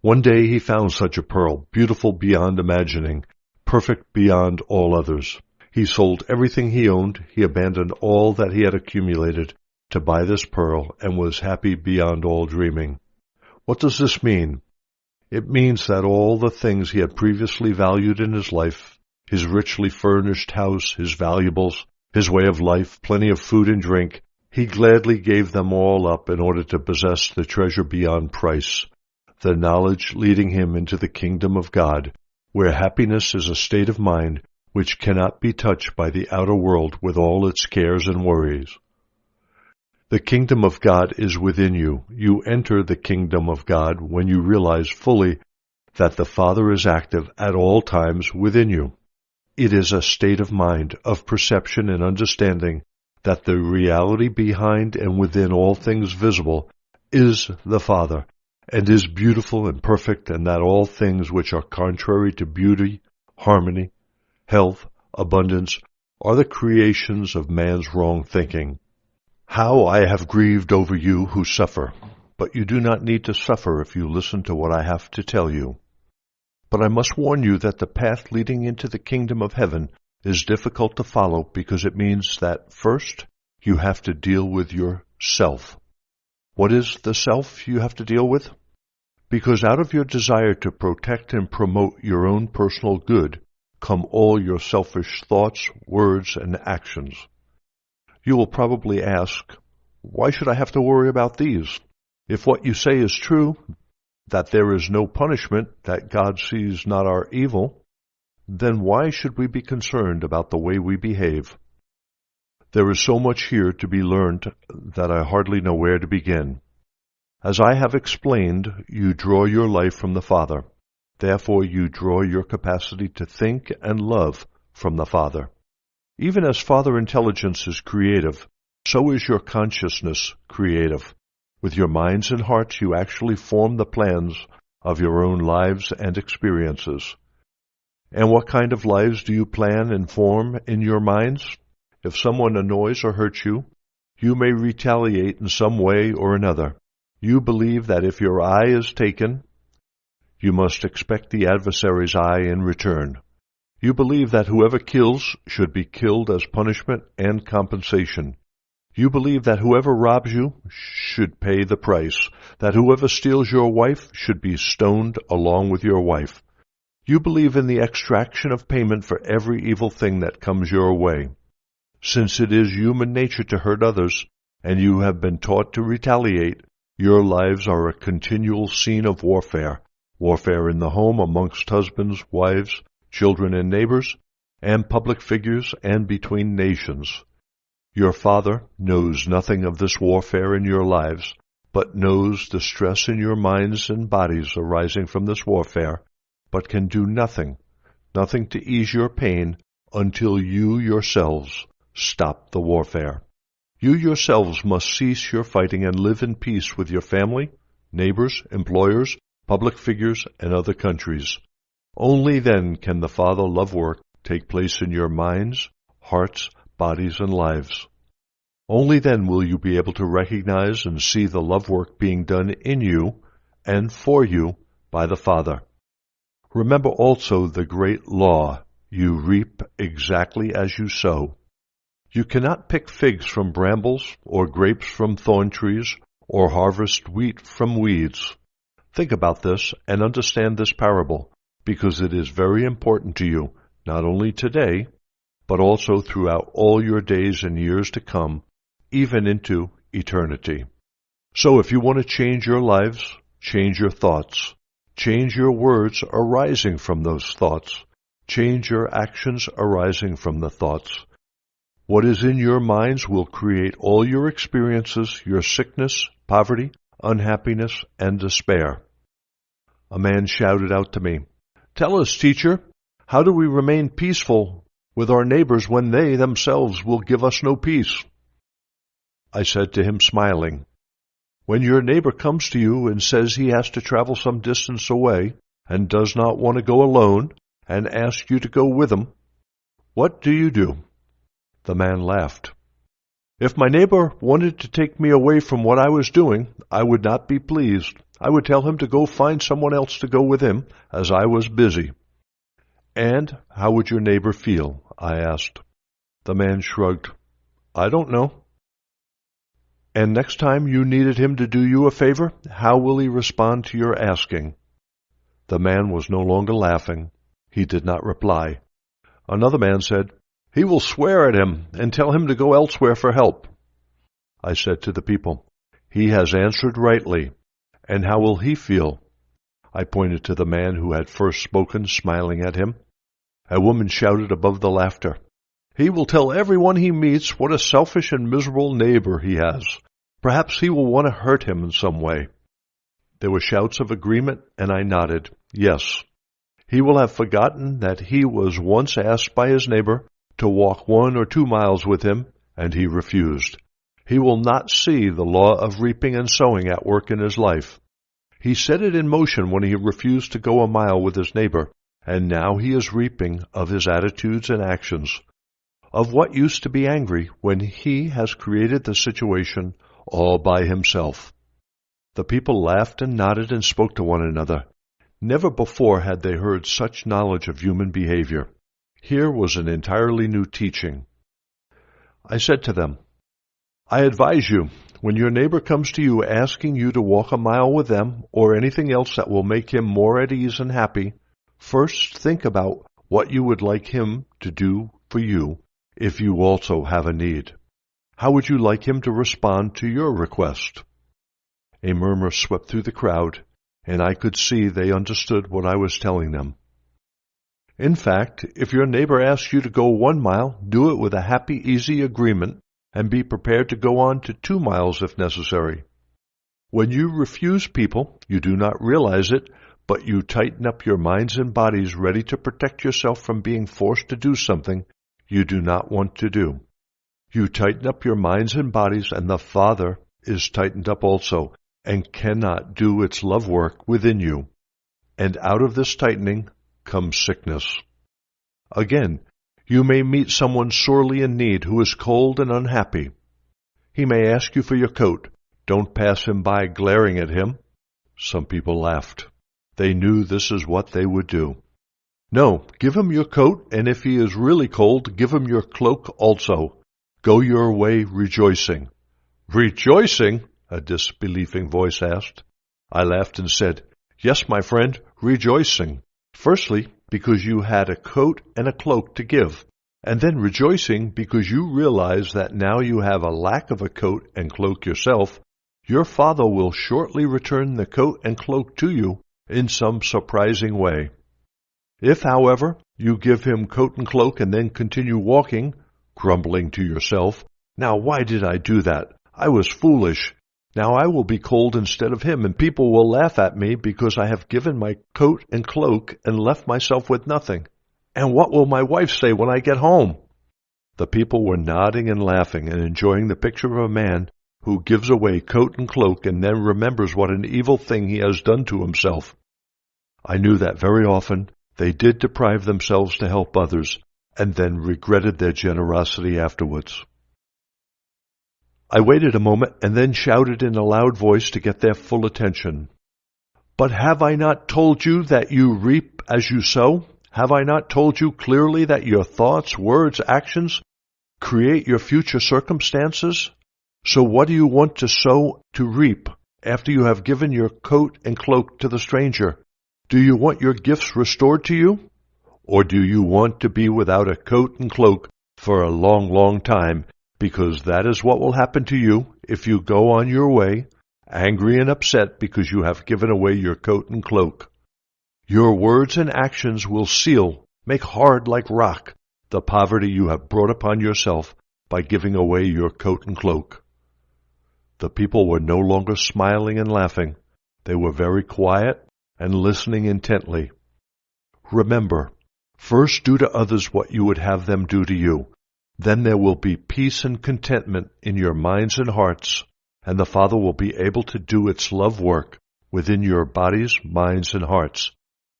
One day he found such a pearl, beautiful beyond imagining, perfect beyond all others. He sold everything he owned, he abandoned all that he had accumulated to buy this pearl, and was happy beyond all dreaming. What does this mean? It means that all the things he had previously valued in his life, his richly furnished house, his valuables, his way of life, plenty of food and drink, he gladly gave them all up in order to possess the treasure beyond price, the knowledge leading him into the kingdom of God, where happiness is a state of mind which cannot be touched by the outer world with all its cares and worries. The kingdom of God is within you. You enter the kingdom of God when you realize fully that the Father is active at all times within you. It is a state of mind, of perception and understanding that the reality behind and within all things visible is the Father, and is beautiful and perfect, and that all things which are contrary to beauty, harmony, health, abundance, are the creations of man's wrong thinking. How I have grieved over you who suffer, but you do not need to suffer if you listen to what I have to tell you. But I must warn you that the path leading into the kingdom of heaven is difficult to follow because it means that first you have to deal with yourself. What is the self you have to deal with? Because out of your desire to protect and promote your own personal good come all your selfish thoughts, words, and actions. You will probably ask, why should I have to worry about these? If what you say is true, that there is no punishment, that God sees not our evil, then why should we be concerned about the way we behave? There is so much here to be learned that I hardly know where to begin. As I have explained, you draw your life from the Father. Therefore you draw your capacity to think and love from the Father. Even as Father Intelligence is creative, so is your consciousness creative. With your minds and hearts you actually form the plans of your own lives and experiences. And what kind of lives do you plan and form in your minds? If someone annoys or hurts you, you may retaliate in some way or another. You believe that if your eye is taken, you must expect the adversary's eye in return. You believe that whoever kills should be killed as punishment and compensation. You believe that whoever robs you should pay the price, that whoever steals your wife should be stoned along with your wife. You believe in the extraction of payment for every evil thing that comes your way. Since it is human nature to hurt others, and you have been taught to retaliate, your lives are a continual scene of warfare. Warfare in the home amongst husbands, wives, children and neighbors, and public figures, and between nations. Your Father knows nothing of this warfare in your lives, but knows the stress in your minds and bodies arising from this warfare, but can do nothing to ease your pain until you yourselves stop the warfare. You yourselves must cease your fighting and live in peace with your family, neighbors, employers, public figures, and other countries. Only then can the Father love work take place in your minds, hearts, bodies, and lives. Only then will you be able to recognize and see the love work being done in you and for you by the Father. Remember also the great law, you reap exactly as you sow. You cannot pick figs from brambles, or grapes from thorn trees, or harvest wheat from weeds. Think about this and understand this parable, because it is very important to you, not only today, but also throughout all your days and years to come, even into eternity. So if you want to change your lives, change your thoughts. Change your words arising from those thoughts. Change your actions arising from the thoughts. What is in your minds will create all your experiences, your sickness, poverty, unhappiness, and despair. A man shouted out to me, "Tell us, teacher, how do we remain peaceful with our neighbors when they themselves will give us no peace?" I said to him, smiling, "When your neighbor comes to you and says he has to travel some distance away and does not want to go alone and asks you to go with him, what do you do?" The man laughed. "If my neighbor wanted to take me away from what I was doing, I would not be pleased. I would tell him to go find someone else to go with him, as I was busy." "And how would your neighbor feel?" I asked. The man shrugged. "I don't know." "And next time you needed him to do you a favor, how will he respond to your asking?" The man was no longer laughing. He did not reply. Another man said, "He will swear at him and tell him to go elsewhere for help." I said to the people, "He has answered rightly. And how will he feel?" I pointed to the man who had first spoken, smiling at him. A woman shouted above the laughter, "He will tell everyone he meets what a selfish and miserable neighbor he has. Perhaps he will want to hurt him in some way." There were shouts of agreement, and I nodded, "Yes. He will have forgotten that he was once asked by his neighbor to walk 1 or 2 miles with him, and he refused. He will not see the law of reaping and sowing at work in his life. He set it in motion when he refused to go a mile with his neighbor, and now he is reaping of his attitudes and actions. Of what use to be angry when he has created the situation all by himself?" The people laughed and nodded and spoke to one another. Never before had they heard such knowledge of human behavior. Here was an entirely new teaching. I said to them, "I advise you, when your neighbor comes to you asking you to walk a mile with them or anything else that will make him more at ease and happy, first think about what you would like him to do for you if you also have a need. How would you like him to respond to your request?" A murmur swept through the crowd, and I could see they understood what I was telling them. In fact, if your neighbor asks you to go 1 mile, do it with a happy, easy agreement, and be prepared to go on to 2 miles if necessary. When you refuse people, you do not realize it, but you tighten up your minds and bodies ready to protect yourself from being forced to do something you do not want to do. You tighten up your minds and bodies, and the Father is tightened up also, and cannot do its love work within you. And out of this tightening comes sickness. Again, you may meet someone sorely in need who is cold and unhappy. He may ask you for your coat. Don't pass him by glaring at him. Some people laughed. They knew this is what they would do. No, give him your coat, and if he is really cold, give him your cloak also. Go your way rejoicing. "Rejoicing?" a disbelieving voice asked. I laughed and said, "Yes, my friend, rejoicing. Firstly, because you had a coat and a cloak to give, and then rejoicing because you realize that now you have a lack of a coat and cloak yourself, your Father will shortly return the coat and cloak to you in some surprising way. If, however, you give him coat and cloak and then continue walking, grumbling to yourself, 'Now why did I do that? I was foolish. Now I will be cold instead of him, and people will laugh at me because I have given my coat and cloak and left myself with nothing. And what will my wife say when I get home?'" The people were nodding and laughing and enjoying the picture of a man who gives away coat and cloak and then remembers what an evil thing he has done to himself. I knew that very often they did deprive themselves to help others and then regretted their generosity afterwards. I waited a moment and then shouted in a loud voice to get their full attention. But have I not told you that you reap as you sow? Have I not told you clearly that your thoughts, words, actions create your future circumstances? So what do you want to sow to reap after you have given your coat and cloak to the stranger? Do you want your gifts restored to you? Or do you want to be without a coat and cloak for a long, long time, because that is what will happen to you if you go on your way, angry and upset because you have given away your coat and cloak? Your words and actions will seal, make hard like rock, the poverty you have brought upon yourself by giving away your coat and cloak. The people were no longer smiling and laughing. They were very quiet and listening intently. Remember, first do to others what you would have them do to you. Then there will be peace and contentment in your minds and hearts, and the Father will be able to do its love work within your bodies, minds, and hearts.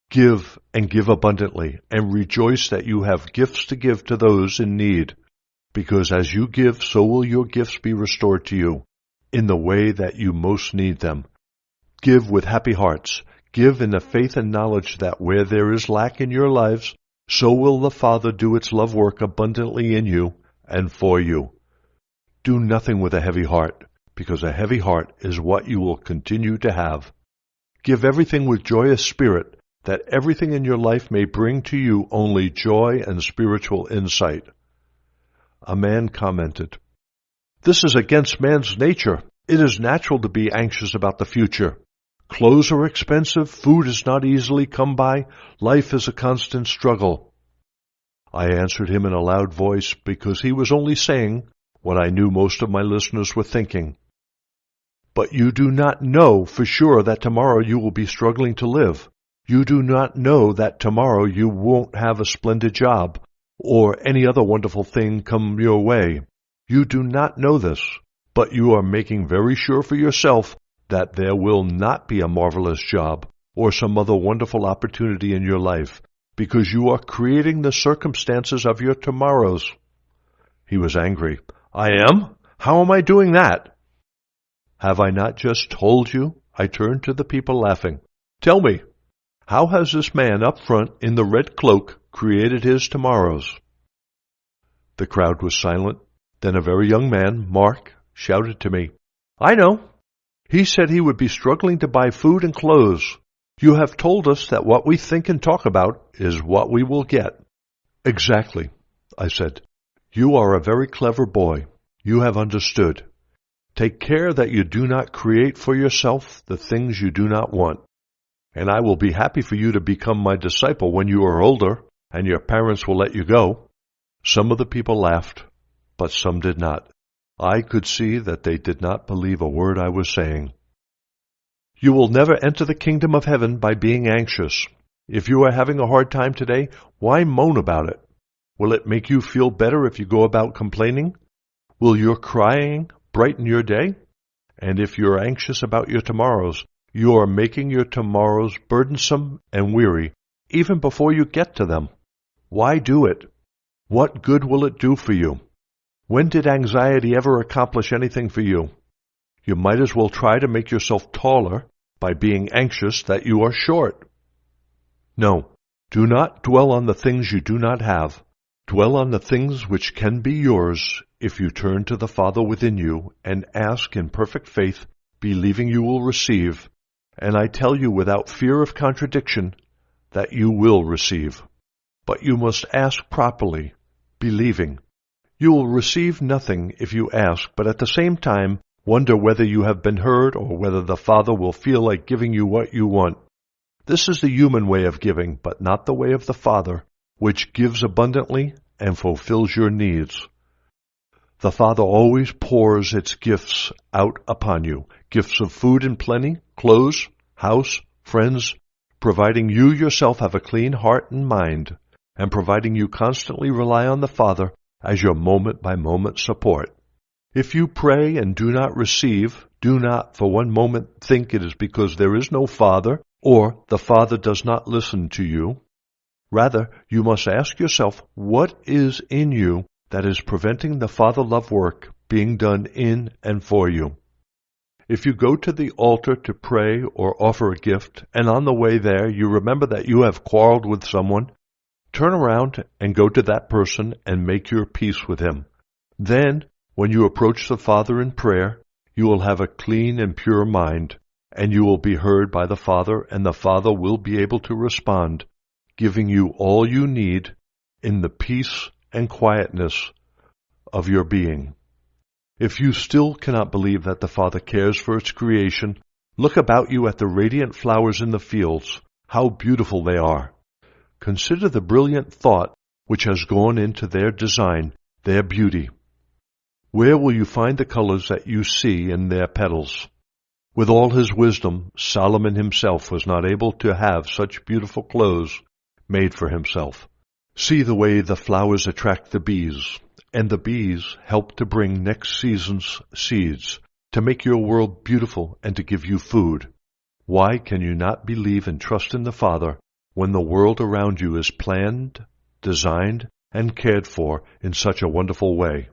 Give and give abundantly, and rejoice that you have gifts to give to those in need, because as you give, so will your gifts be restored to you, in the way that you most need them. Give with happy hearts. Give in the faith and knowledge that where there is lack in your lives, so will the Father do its love work abundantly in you and for you. Do nothing with a heavy heart, because a heavy heart is what you will continue to have. Give everything with joyous spirit, that everything in your life may bring to you only joy and spiritual insight. A man commented, "This is against man's nature. It is natural to be anxious about the future. Clothes are expensive, food is not easily come by, life is a constant struggle." I answered him in a loud voice because he was only saying what I knew most of my listeners were thinking. "But you do not know for sure that tomorrow you will be struggling to live. You do not know that tomorrow you won't have a splendid job or any other wonderful thing come your way. You do not know this, but you are making very sure for yourself that there will not be a marvelous job or some other wonderful opportunity in your life, because you are creating the circumstances of your tomorrows." He was angry. "I am? How am I doing that?" "Have I not just told you?" I turned to the people laughing. "Tell me, how has this man up front in the red cloak created his tomorrows?" The crowd was silent. Then a very young man, Mark, shouted to me, "I know. He said he would be struggling to buy food and clothes. You have told us that what we think and talk about is what we will get." "Exactly," I said. "You are a very clever boy. You have understood. Take care that you do not create for yourself the things you do not want. And I will be happy for you to become my disciple when you are older and your parents will let you go." Some of the people laughed, but some did not. I could see that they did not believe a word I was saying. You will never enter the kingdom of heaven by being anxious. If you are having a hard time today, why moan about it? Will it make you feel better if you go about complaining? Will your crying brighten your day? And if you're anxious about your tomorrows, you are making your tomorrows burdensome and weary even before you get to them. Why do it? What good will it do for you? When did anxiety ever accomplish anything for you? You might as well try to make yourself taller by being anxious that you are short. No, do not dwell on the things you do not have. Dwell on the things which can be yours if you turn to the Father within you and ask in perfect faith, believing you will receive. And I tell you without fear of contradiction that you will receive. But you must ask properly, believing. You will receive nothing if you ask, but at the same time wonder whether you have been heard or whether the Father will feel like giving you what you want. This is the human way of giving, but not the way of the Father, which gives abundantly and fulfills your needs. The Father always pours its gifts out upon you, gifts of food in plenty, clothes, house, friends, providing you yourself have a clean heart and mind, and providing you constantly rely on the Father as your moment-by-moment support. If you pray and do not receive, do not for one moment think it is because there is no Father or the Father does not listen to you. Rather, you must ask yourself, what is in you that is preventing the Father love work being done in and for you? If you go to the altar to pray or offer a gift, and on the way there you remember that you have quarreled with someone, turn around and go to that person and make your peace with him. Then, when you approach the Father in prayer, you will have a clean and pure mind, and you will be heard by the Father, and the Father will be able to respond, giving you all you need in the peace and quietness of your being. If you still cannot believe that the Father cares for its creation, look about you at the radiant flowers in the fields. How beautiful they are! Consider the brilliant thought which has gone into their design, their beauty. Where will you find the colors that you see in their petals? With all his wisdom, Solomon himself was not able to have such beautiful clothes made for himself. See the way the flowers attract the bees, and the bees help to bring next season's seeds, to make your world beautiful and to give you food. Why can you not believe and trust in the Father when the world around you is planned, designed, and cared for in such a wonderful way?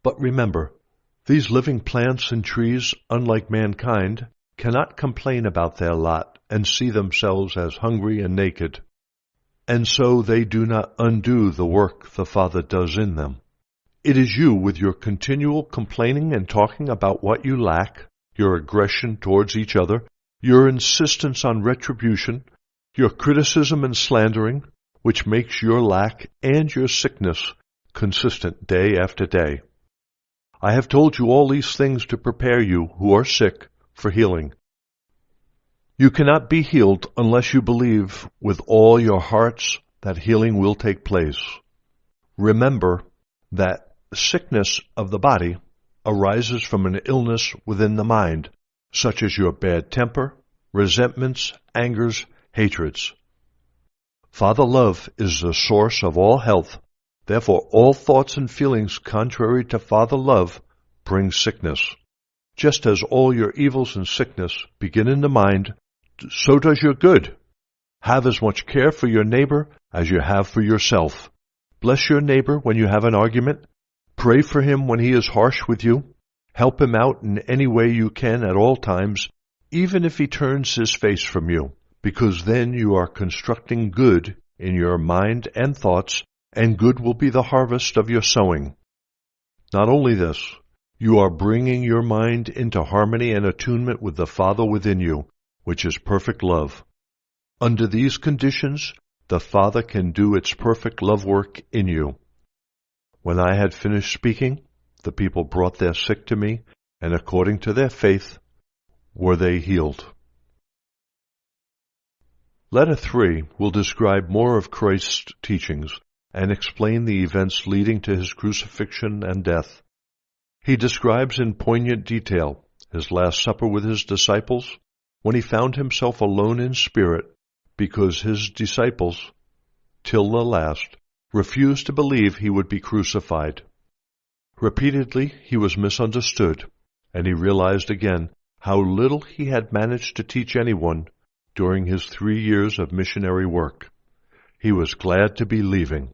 But remember, these living plants and trees, unlike mankind, cannot complain about their lot and see themselves as hungry and naked. And so they do not undo the work the Father does in them. It is you, with your continual complaining and talking about what you lack, your aggression towards each other, your insistence on retribution, your criticism and slandering, which makes your lack and your sickness consistent day after day. I have told you all these things to prepare you who are sick for healing. You cannot be healed unless you believe with all your hearts that healing will take place. Remember that sickness of the body arises from an illness within the mind, such as your bad temper, resentments, angers, hatreds. Father love is the source of all health. Therefore, all thoughts and feelings contrary to Father love bring sickness. Just as all your evils and sickness begin in the mind, so does your good. Have as much care for your neighbor as you have for yourself. Bless your neighbor when you have an argument. Pray for him when he is harsh with you. Help him out in any way you can at all times, even if he turns his face from you, because then you are constructing good in your mind and thoughts, and good will be the harvest of your sowing. Not only this, you are bringing your mind into harmony and attunement with the Father within you, which is perfect love. Under these conditions, the Father can do its perfect love work in you. When I had finished speaking, the people brought their sick to me, and according to their faith were they healed. Letter 3 will describe more of Christ's teachings and explain the events leading to his crucifixion and death. He describes in poignant detail his Last Supper with his disciples, when he found himself alone in spirit because his disciples, till the last, refused to believe he would be crucified. Repeatedly he was misunderstood, and he realized again how little he had managed to teach anyone during his 3 years of missionary work. He was glad to be leaving.